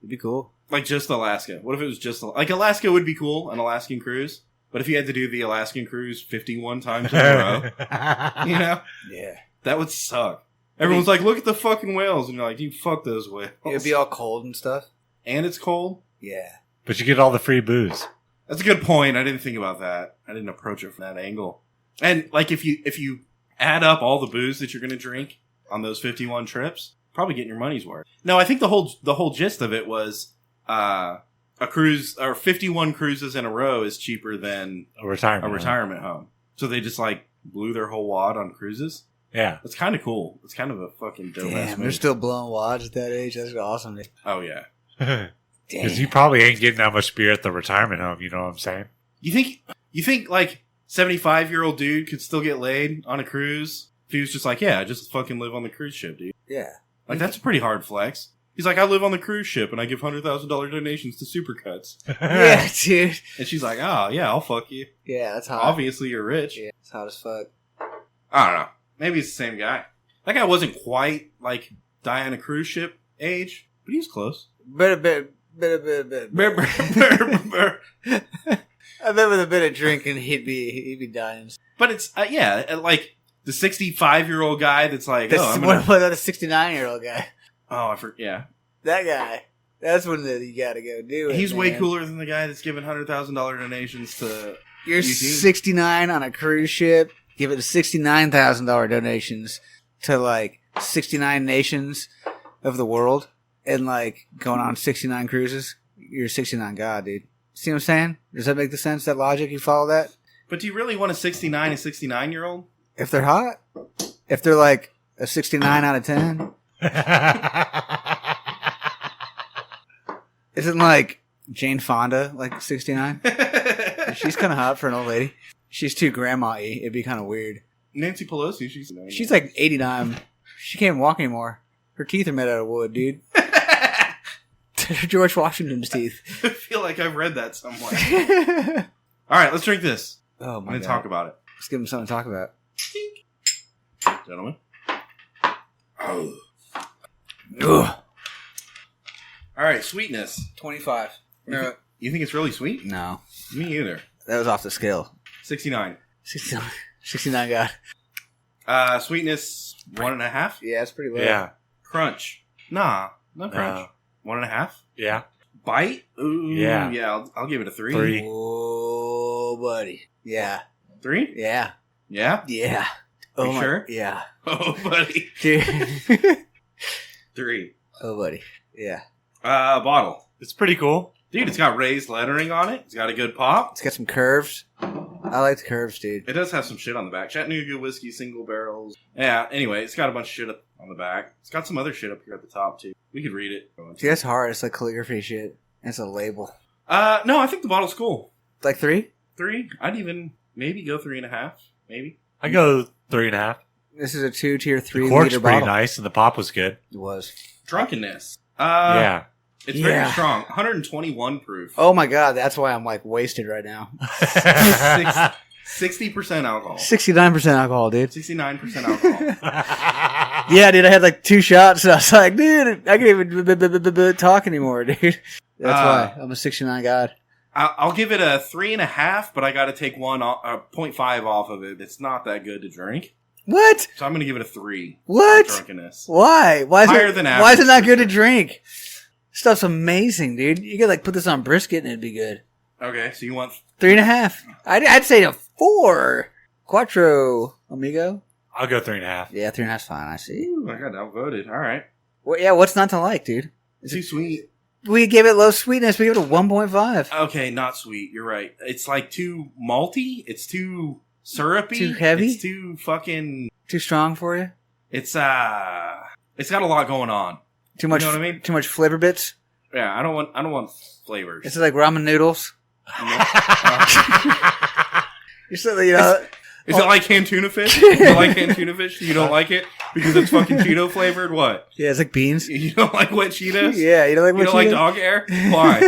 It'd be cool. like just Alaska? What if it was just like Alaska would be cool, an Alaskan cruise, but if you had to do the Alaskan cruise 51 times in a row, you know, Yeah. that would suck. Everyone's like, "Look at the fucking whales," and you're like, "You fuck those whales." It'd be all cold and stuff. And it's cold. Yeah. But you get all the free booze. That's a good point. I didn't think about that. I didn't approach it from that angle. And like if you add up all the booze that you're going to drink on those 51 trips, probably getting your money's worth. No, I think the whole gist of it was a cruise or 51 cruises in a row is cheaper than A retirement. a retirement home. So they just like blew their whole wad on cruises. Yeah. That's kind of cool. It's kind of a fucking dope ass Damn, they're move. still blowing wads at that age. That's awesome. Oh yeah. Because Damn. you probably ain't getting that much beer at the retirement home. You know what I'm saying? You think like 75-year-old dude could still get laid on a cruise if he was just like, yeah, I just fucking live on the cruise ship, dude. Yeah. Like, that's a pretty hard flex. He's like, I live on the cruise ship and I give $100,000 donations to Supercuts. Yeah, dude. And she's like, oh, yeah, I'll fuck you. Yeah, that's hot. Obviously, you're rich. Yeah, it's hot as fuck. I don't know. Maybe it's the same guy. That guy wasn't quite, like, die on a cruise ship age, but he was close. Bit. I bet with a bit of drinking, he'd be dying. But it's, yeah, like, the 65-year-old guy that's like, What I'm gonna... about a 69-year-old guy? Oh, I forget. Yeah. That guy. That's when you gotta go do it. He's way man. cooler than the guy that's giving $100,000 donations to... You're UT. 69 on a cruise ship. Give it $69,000 donations to like 69 nations of the world, and like going on 69 cruises. You're a 69 god, dude. See what I'm saying? Does that make the sense? That logic? You follow that? But do you really want a 69-year-old? If they're hot, if they're like a 69 out of 10, isn't like Jane Fonda like 69? She's kind of hot for an old lady. She's too grandma-y. It'd be kind of weird. Nancy Pelosi, She's like 89. She can't walk anymore. Her teeth are made out of wood, dude. George Washington's teeth. I feel like I've read that somewhere. All right, let's drink this Oh my and god. talk about it. Let's give him something to talk about. Gentlemen. Oh. Ugh. All right, sweetness. 25. No. You think it's really sweet? No. Me either. That was off the scale. 69. 69 God. Sweetness 1.5. Yeah, it's pretty low. Yeah. Crunch. Nah, no crunch. 1.5. Yeah. Bite. Ooh, Yeah. Yeah. I'll give it a 3. 3. Oh, buddy. Yeah. 3. Yeah. Yeah. Yeah. You sure? Yeah. Oh, buddy. Dude. 3. Oh, buddy. Yeah. Bottle. It's pretty cool. Dude, it's got raised lettering on it. It's got a good pop. It's got some curves. I like the curves, dude. It does have some shit on the back. Chattanooga whiskey, single barrels. Yeah, anyway, it's got a bunch of shit up on the back. It's got some other shit up here at the top, too. We could read it. Dude, that's hard. It's like calligraphy shit. It's a label. No, I think the bottle's cool. Like 3? 3? I'd even maybe go 3.5. Maybe. I go 3.5. This is a 2 tier 3 The cork's liter pretty bottle. nice, and the pop was good. It was. Drunkenness. Yeah. It's very Yeah. strong. 121 proof. Oh my god, that's why I'm like wasted right now. 60% alcohol. 69% alcohol, dude. 69% alcohol. Yeah, dude, I had like 2 shots and I was like, dude, I can't even talk anymore, dude. That's why. I'm a 69 god. I'll give it a 3.5, but I got to take 0.5 off of it. It's not that good to drink. What? So I'm going to give it a 3. What? For drunkenness. Why? Why is Higher it, than why is it average, not for good to sure. drink? Stuff's amazing, dude. You could like put this on brisket and it'd be good. Okay, so you want 3.5. I'd say a 4. Quattro, amigo. I'll go 3.5. Yeah, 3.5's fine. I see. Ooh, I got outvoted. All right. Well, yeah, what's not to like, dude? Too sweet. We gave it low sweetness. We gave it a 1.5. Okay, not sweet. You're right. It's like too malty. It's too syrupy. Too heavy? It's too fucking. Too strong for you? It's got a lot going on. Too much. You know what I mean? Too much flavor bits. Yeah, I don't want flavors. This is like ramen noodles. You're so, you know. Is it like canned tuna fish? Is it like canned tuna fish? You don't like it because it's fucking Cheeto flavored? What? Yeah, it's like beans. You don't like wet Cheetos? Yeah, you don't like You don't like dog hair? Why?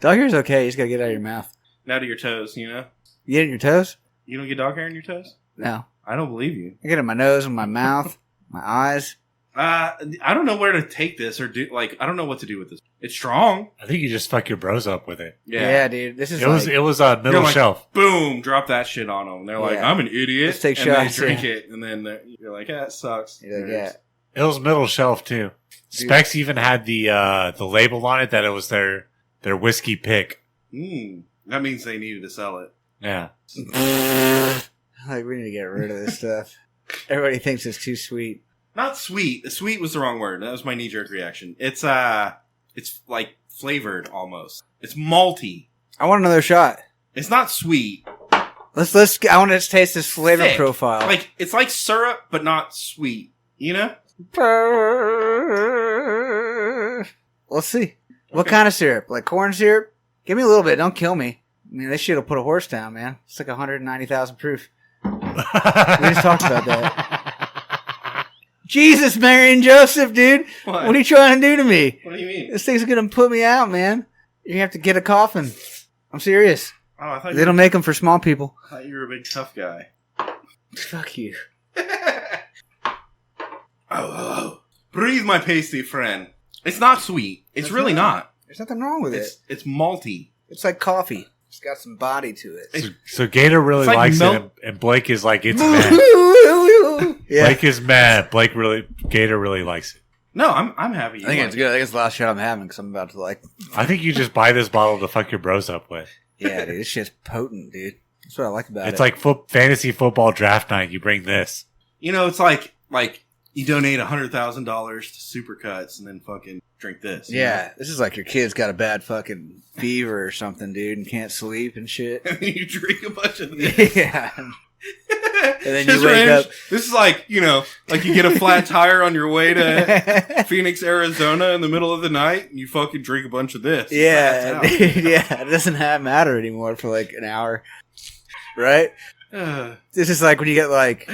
Dog hair's okay. You just gotta get it out of your mouth. Now to your toes, you know? You get it in your toes? You don't get dog hair in your toes? No. I don't believe you. I get it in my nose, in my mouth, my eyes. I don't know where to take this or do. Like, I don't know what to do with this. It's strong. I think you just fuck your bros up with it. Yeah, dude. This is It was middle You're like, shelf. Boom! Drop that shit on them. They're like, Yeah. I'm an idiot. Let's take and shots, they drink yeah. it, and then you're like, yeah, it sucks. You're like, yeah. It was middle shelf too. Dude. Specs even had the label on it that it was their whiskey pick. That means they needed to sell it. Yeah. Like, we need to get rid of this stuff. Everybody thinks it's too sweet. Not sweet. Sweet was the wrong word. That was my knee jerk reaction. It's like flavored almost. It's malty. I want another shot. It's not sweet. Let's. I want to taste this flavor Thick. profile. Like it's like syrup, but not sweet. You know? Let's see. What Okay. kind of syrup? Like corn syrup? Give me a little bit. Don't kill me. I mean, this shit will put a horse down, man. It's like 190,000 proof. We just talked about that. Jesus, Mary and Joseph, dude. What? What are you trying to do to me? What do you mean? This thing's gonna put me out, man. You have to get a coffin. I'm serious. Oh, I thought They don't make them for small people. you were a big tough guy. Fuck you. Oh. Breathe, my pasty friend. It's not sweet. It's It's really not. not. There's nothing wrong with it. It's malty. It's like coffee. It's got some body to it. so Gator really It's like likes milk. it, and Blake is like, it's mad. Yeah. Blake is mad. Gator really likes it. No, I'm happy. I think it's good. I think it's the last shot I'm having because I'm about to like. I think you just buy this bottle to fuck your bros up with. Yeah, dude, this shit's potent, dude. That's what I like about it. It's like fantasy football draft night. You bring this. You know, it's like you donate $100,000 to Supercuts and then fucking drink this. you yeah, this is like your kid's got a bad fucking fever or something, dude, and can't sleep and shit. know? And then you drink a bunch of this. Yeah. And then you wake up- This is like, you know, like you get a flat tire on your way to Phoenix, Arizona in the middle of the night and you fucking drink a bunch of this. Yeah, Pass dude, yeah. It doesn't matter anymore for like an hour, right? out. This is like when you get like,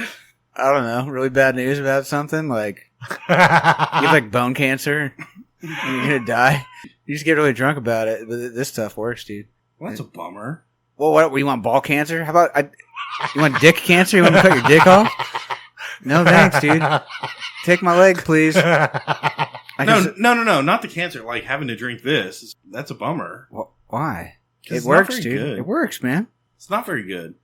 I don't know, really bad news about something, like you have like bone cancer, and you're gonna die. You just get really drunk about it, but this stuff works, dude. Well, that's a bummer. Well, what? You want ball cancer? How about you want dick cancer? You want me to cut your dick off? No thanks, dude. Take my leg, please. No, not the cancer. Like having to drink this. That's a bummer. Why? 'Cause It it's not works, very dude. good. It works, man. It's not very good.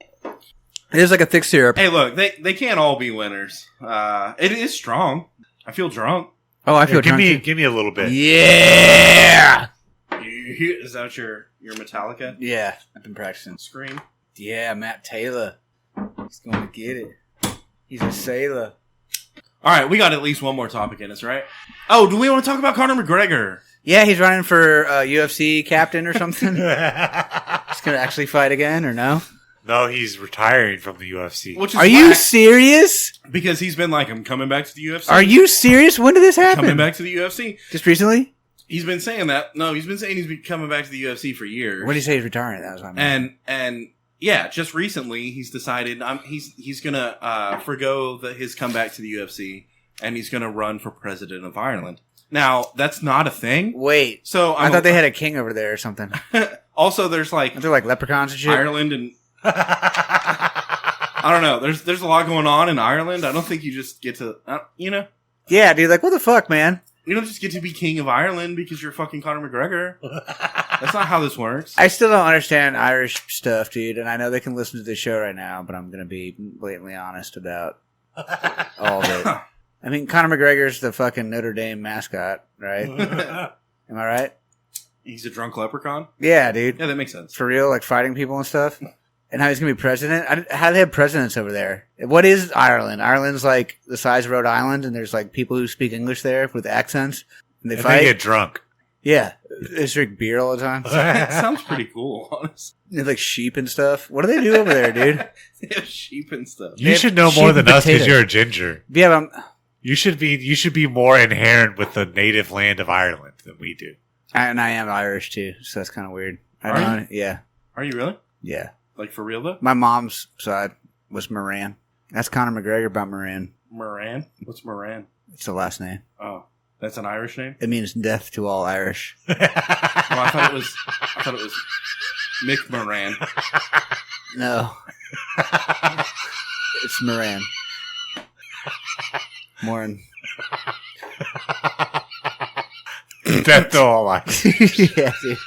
It is like a thick syrup. Hey, look, they can't all be winners. It is strong. I feel drunk. Oh, I feel give drunk. me a little bit. Yeah. Is that your Metallica Yeah, I've been practicing. scream? Yeah, Matt Taylor. He's going to get it. He's a sailor. All right, we got at least one more topic in us, right? Oh, do we want to talk about Conor McGregor? Yeah, he's running for UFC captain or something. He's going to actually fight again or no? No, he's retiring from the UFC. Which is Are you whack, serious? because he's been like, I'm coming back to the UFC. Are you serious? When did this happen? coming back to the UFC? Just recently? He's been saying that. No, he's been saying he's been coming back to the UFC for years. When did he say he's retiring? That was what I mean. And yeah, just recently he's decided he's gonna forgo his comeback to the UFC, and he's gonna run for president of Ireland. Now that's not a thing. Wait. So I thought they had a king over there or something. also there's like Aren't there like leprechauns and shit? Ireland and I don't know. There's a lot going on in Ireland. I don't think you just get to Yeah, dude. Like, what the fuck, man? you don't just get to be king of Ireland because you're fucking Conor McGregor. That's not how this works. I still don't understand Irish stuff, dude. And I know they can listen to the show right now, but I'm going to be blatantly honest about all of it. I mean, Conor McGregor's the fucking Notre Dame mascot, right? Am I right? He's a drunk leprechaun. Yeah, dude. Yeah, that makes sense. For real, like fighting people and stuff. And how he's going to be president? How do they have presidents over there? What is Ireland? Ireland's like the size of Rhode Island, and there's like people who speak English there with accents, and they And fight. they get drunk. Yeah, they drink beer all the time. It sounds pretty cool, honestly. They have like sheep and stuff. What do they do over there, dude? They have sheep and stuff. You should know sheep more and than us because potatoes. you're a ginger. Yeah, but You should be more inherent with the native land of Ireland than we do. and I am Irish too, so that's kind of weird. Are know. Yeah, Are you really? yeah. Like for real though? My mom's side was Moran. That's Conor McGregor about Moran. Moran? What's Moran? It's the last name. Oh, that's an Irish name. It means death to all Irish. Well, I thought it was Mick Moran. No, it's Moran. Moran. Death to all life. Yeah, dude.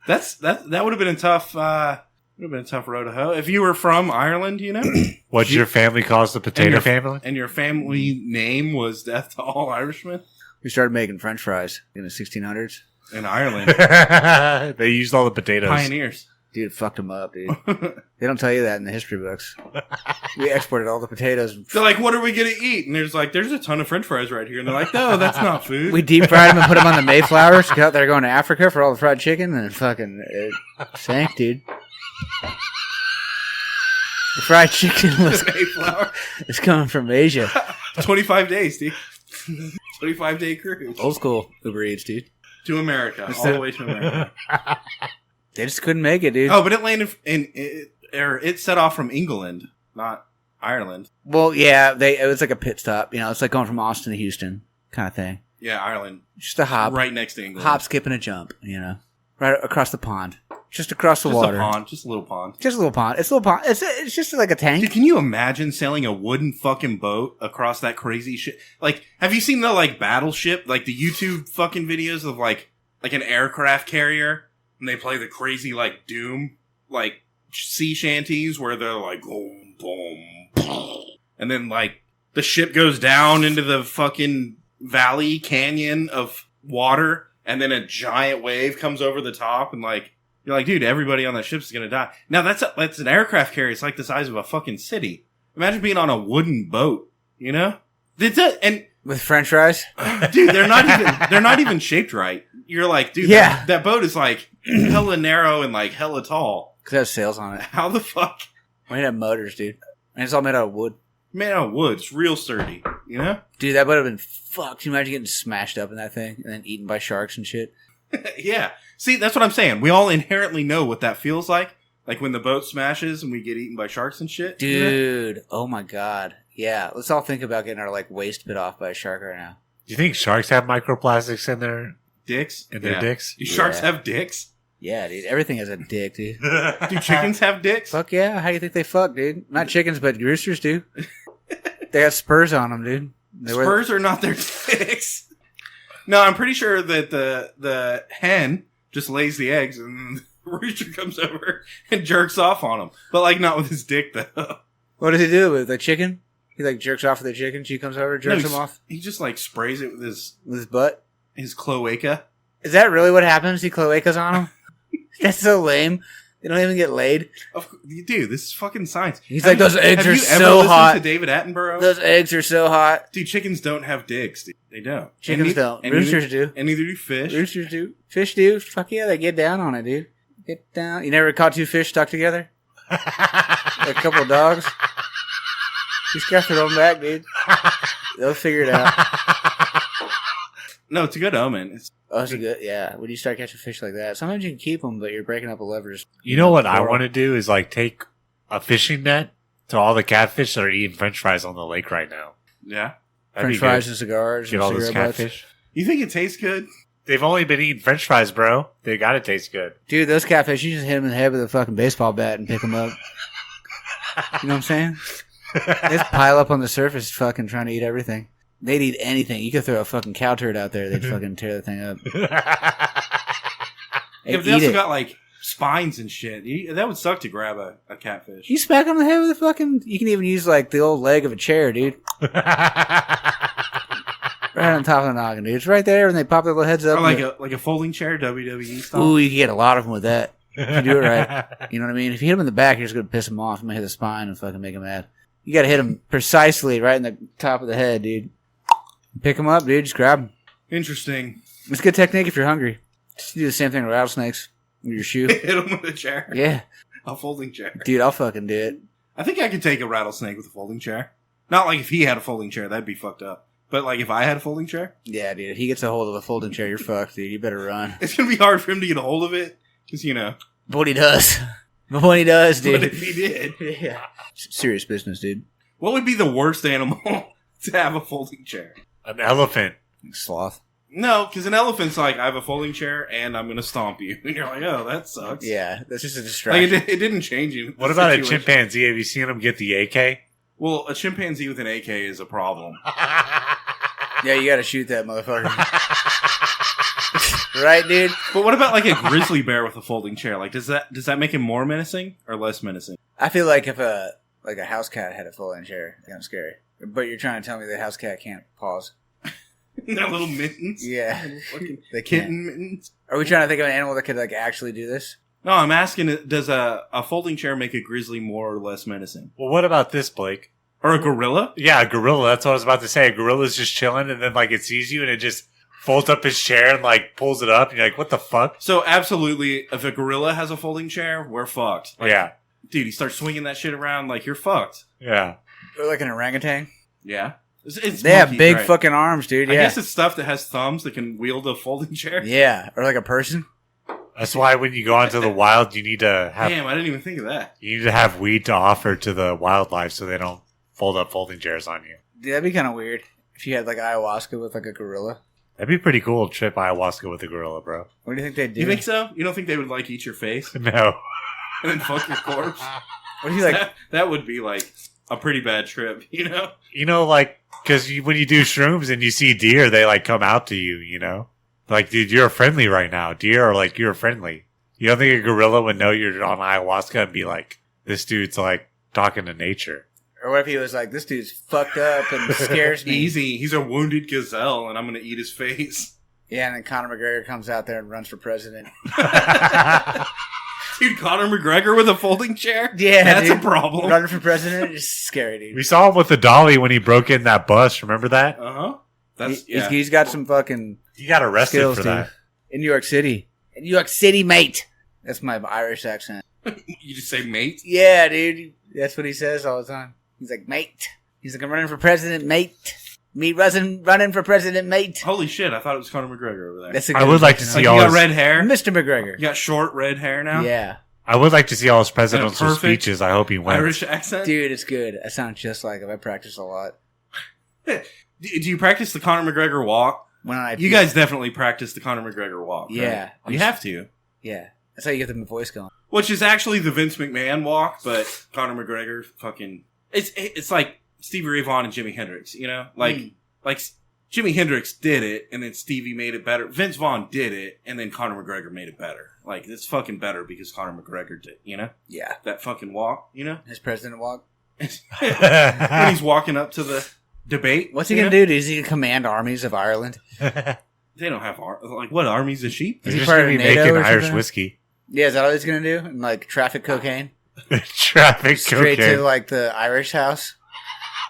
That would have been a tough. Would have been a tough road to hoe if you were from Ireland, you know. What's your family calls the potato family? And your family name was Death to All Irishmen We started making French fries in the 1600s. in Ireland. They used all the potatoes. Pioneers. Dude, it fucked them up, dude. They don't tell you that in the history books. We exported all the potatoes. They're like, "What are we gonna eat?" And there's a ton of French fries right here. And they're like, "No, that's not food." We deep fried them and put them on the Mayflower. So they're going to Africa for all the fried chicken, and it sank, dude. The fried chicken was Mayflower. it's coming from Asia. 25 days, dude. 25-day cruise Old school Uber Eats, dude. to America, all the way to America. They just couldn't make it, dude. Oh, but it landed it set off from England, not Ireland. Well, yeah, it was like a pit stop. You know, it's like going from Austin to Houston kind of thing. Yeah, Ireland, Just a hop, right next to England. hop, skip, and a jump. You know, right across the pond, just across the just water. a pond, just a little pond. Just a little pond. It's a little pond. It's just like a tank. Dude, can you imagine sailing a wooden fucking boat across that crazy shit? Like, have you seen the like battleship, like the YouTube fucking videos of like an aircraft carrier, and they play the crazy like Doom like sea shanties where they're like boom, boom, boom, and then like the ship goes down into the fucking valley canyon of water, and then a giant wave comes over the top, and like you're like, dude, everybody on that ship's gonna die. Now that's an aircraft carrier. It's like the size of a fucking city. Imagine being on a wooden boat, you know? And With French fries. dude, they're not even shaped right. You're like, dude, Yeah. that boat is like hella narrow and like hella tall. Because it has sails on it. How the fuck? We need to have motors, dude. And it's all made out of wood. Man, out of wood, it's real sturdy, you know? Dude, that would have been fucked. Can you imagine getting smashed up in that thing and then eaten by sharks and shit? Yeah. See, that's what I'm saying. We all inherently know what that feels like. Like when the boat smashes and we get eaten by sharks and shit. you know? Dude, oh my god. Yeah, let's all think about getting our like waist bit off by a shark right now. Do you think sharks have microplastics in their Dicks? their Yeah. dicks? Do sharks Yeah. have dicks? Yeah, dude. Everything has a dick, dude. Do chickens have dicks? Fuck yeah. How do you think they fuck, dude? Not chickens, but roosters do. They got spurs on them, dude. They wear- Spurs are not their dicks. No, I'm pretty sure that the hen just lays the eggs and then the rooster comes over and jerks off on him. But, like, not with his dick, though. What does he do with the chicken? He, like, jerks off with the chicken. She comes over, jerks him off? He just, like, sprays it with his butt? his cloaca. Is that really what happens? He cloacas on him? That's so lame. They don't even get laid. Dude, this is fucking science. He's like, those eggs are so hot. Have you ever listened to David Attenborough? Those eggs are so hot. Dude, chickens don't have dicks. Dude. They don't. Chickens don't. Roosters do. And neither do fish. Roosters do. Fish do. Fuck yeah, they get down on it, dude. Get down. You never caught two fish stuck together? A couple of dogs? Just got their own back, dude. They'll figure it out. No, it's a good omen. It's a good, yeah. When you start catching fish like that, sometimes you can keep them, but you're breaking up the levers. You know what I want to do is like take a fishing net to all the catfish that are eating French fries on the lake right now. Yeah. French fries and cigars. Get and all those cigarette catfish. butts. You think it tastes good? They've only been eating French fries, bro. They gotta taste good. Dude, those catfish, you just hit them in the head with a fucking baseball bat and pick them up. You know what I'm saying? They just pile up on the surface fucking trying to eat everything. They'd eat anything. You could throw a fucking cow turd out there, they'd fucking tear the thing up. Yeah, but they also got like spines and shit. That would suck to grab a catfish. You smack them in the head with a fucking... You can even use like the old leg of a chair, dude. Right on top of the noggin, dude. It's right there and they pop their little heads up. Or like a folding chair, WWE style. Ooh, you can get a lot of them with that. If you do it right. You know what I mean? If you hit them in the back, you're just going to piss them off. I'm going to hit the spine and fucking make them mad. You got to hit them precisely right in the top of the head, dude. Pick them up, dude. Just grab them. Interesting. It's a good technique if you're hungry. Just do the same thing with rattlesnakes with your shoe. Hit them with a chair. Yeah. A folding chair. Dude, I'll fucking do it. I think I could take a rattlesnake with a folding chair. Not like if he had a folding chair, that'd be fucked up. But like if I had a folding chair, Yeah, dude. If he gets a hold of a folding chair, you're fucked, dude. You better run. it's gonna be hard for him to get a hold of it. Because, you know. But when he does. But when he does, dude. But if he did. Yeah. Serious business, dude. What would be the worst animal to have a folding chair? An elephant. Sloth. No, because an elephant's like, I have a folding chair and I'm going to stomp you. And you're like, oh, that sucks. Yeah, that's just a Like, distraction. it didn't change you. What about a chimpanzee? Have you seen him get the AK? Well, a chimpanzee with an AK is a problem. Yeah, you gotta shoot that motherfucker. Right, dude? But what about like a grizzly bear with a folding chair? Like, does that make him more menacing or less menacing? I feel like if a house cat had a folding chair, it's kind of scary. But you're trying to tell me the house cat can't pause? Their little mittens. Yeah, Fucking they can't. kitten mittens. Are we trying to think of an animal that could like actually do this? No, I'm asking, does a folding chair make a grizzly more or less menacing? Well, what about this, Blake? Or a gorilla? Yeah, a gorilla. That's what I was about to say. A gorilla's just chilling, and then like it sees you, and it just folds up his chair and like pulls it up, and you're like, "What the fuck?" So absolutely, if a gorilla has a folding chair, we're fucked. Like, Yeah, dude, you start swinging that shit around, like you're fucked. yeah. Or like an orangutan? Yeah, it's They have monkeys, big right? fucking arms, dude. I Yeah. guess it's stuff that has thumbs that can wield a folding chair. Yeah, or like a person. That's why when you go into the wild, you need to have Damn, I didn't even think of that. weed to offer to the wildlife, so they don't fold up folding chairs on you. Dude, that'd be kind of weird if you had like ayahuasca with like a gorilla. That'd be pretty cool. To trip ayahuasca with a gorilla, bro. What do you think they'd do? You think so? You don't think they would like eat your face No. and then fuck your corpse? What do you like? That would be like a pretty bad trip, you know? You know, like, because when you do shrooms and you see deer, they like come out to you, you know? Like, dude, you're friendly right now. Deer are like, you're friendly. You don't think a gorilla would know you're on ayahuasca and be like, this dude's like talking to nature? Or what if he was like, this dude's fucked up and scares me? Easy. He's a wounded gazelle, and I'm going to eat his face. Yeah, and then Conor McGregor comes out there and runs for president. Dude, Conor McGregor with a folding chair? Yeah, That's dude. a problem. Running for president is scary, dude. We saw him with the dolly when he broke in that bus. Remember that? Uh-huh. That's, yeah. He's got some fucking He got arrested skills, for dude. that. In New York City. In New York City, mate. That's my Irish accent. You just say mate? Yeah, dude. That's what he says all the time. He's like, mate. He's like, I'm running for president, mate. Me running for president, mate. Holy shit, I thought it was Conor McGregor over there. That's a I good would like to impression see Like, you all got his, red hair? Mr. McGregor. You got short red hair now? Yeah. I would like to see all his presidential perfect speeches. I hope he wins. Irish accent? Dude, it's good. I sound just like him. I practice a lot. Do you practice the Conor McGregor walk? When I You guys definitely practice the Conor McGregor walk. right? Yeah. You have to. Yeah. That's how you get the voice going. Which is actually the Vince McMahon walk, but Conor McGregor fucking... It's like Stevie Ray Vaughan and Jimi Hendrix, you know? Like Jimi Hendrix did it, and then Stevie made it better. Vince Vaughn did it, and then Conor McGregor made it better. Like, it's fucking better because Conor McGregor did, you know? Yeah. That fucking walk, you know? His president walk. When he's walking up to the debate. What's he going to do? Is he going to command armies of Ireland? They don't have, what, armies of sheep? They're Is he just part going to of be NATO making or Irish something? whiskey. Yeah, is that all he's going to do? And, like, traffic cocaine? Traffic Straight cocaine. to, like, the Irish house?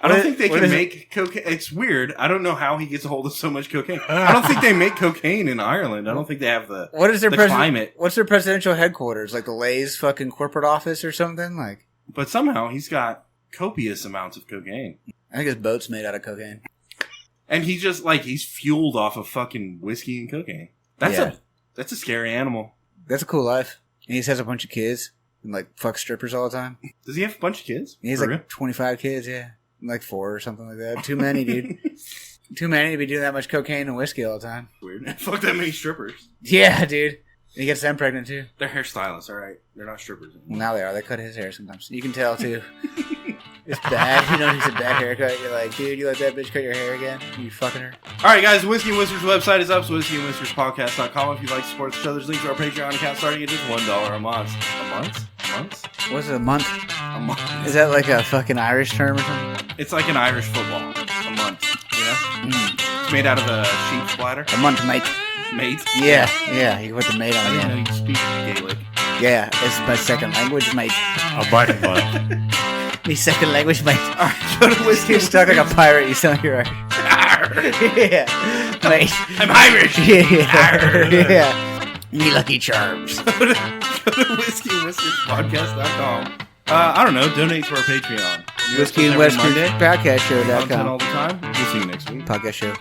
I don't think they what can is it? make cocaine. It's weird. I don't know how he gets a hold of so much cocaine. I don't think they make cocaine in Ireland. I don't think they have the What is their climate. What's their presidential headquarters? Like the Lay's fucking corporate office or something? Like, But somehow he's got copious amounts of cocaine. I think his boat's made out of cocaine. And he just, like, he's fueled off of fucking whiskey and cocaine. That's a scary animal. That's a cool life. And he just has a bunch of kids and like fuck strippers all the time. Does he have a bunch of kids? He has For like real? 25 kids, yeah. Like 4 or something like that. Too many, dude. Too many to be doing that much cocaine and whiskey all the time. Weird. Fuck that many strippers. Yeah, dude. And he gets them pregnant too. They're hairstylists, alright. They're not strippers Well, anymore. now they are. They cut his hair sometimes. You can tell too. It's bad. You know, it's a bad haircut. You're like, dude, you let that bitch cut your hair again? You fucking her? Alright, guys, the Whiskey and Whiskers website is up, so whiskeyandwhiskerspodcast.com. If you'd like to support the show, there's links to our Patreon account starting at just $1 a month. A month? What's it, a month? A month. Is that like a fucking Irish term or something? It's like an Irish football. A month, you know? It's made out of a sheep splatter. A month, mate. Mate? Yeah, yeah. You can put the mate I on the didn't know end. you speak Gaelic. Yeah, it's my second language, mate. A button month. Me second language, mate. Alright, go to Whiskey You're and stuck like a Whiskers. pirate. You sound like you're Irish. Yeah, mate. I'm Irish! Yeah, yeah. Me lucky charms. Go to whiskeyandwhiskerspodcast.com. I don't know, donate to our Patreon. Whiskey and Every Western Monday. Podcast Content Show.com. all the time. We'll see you next week. Podcast Show.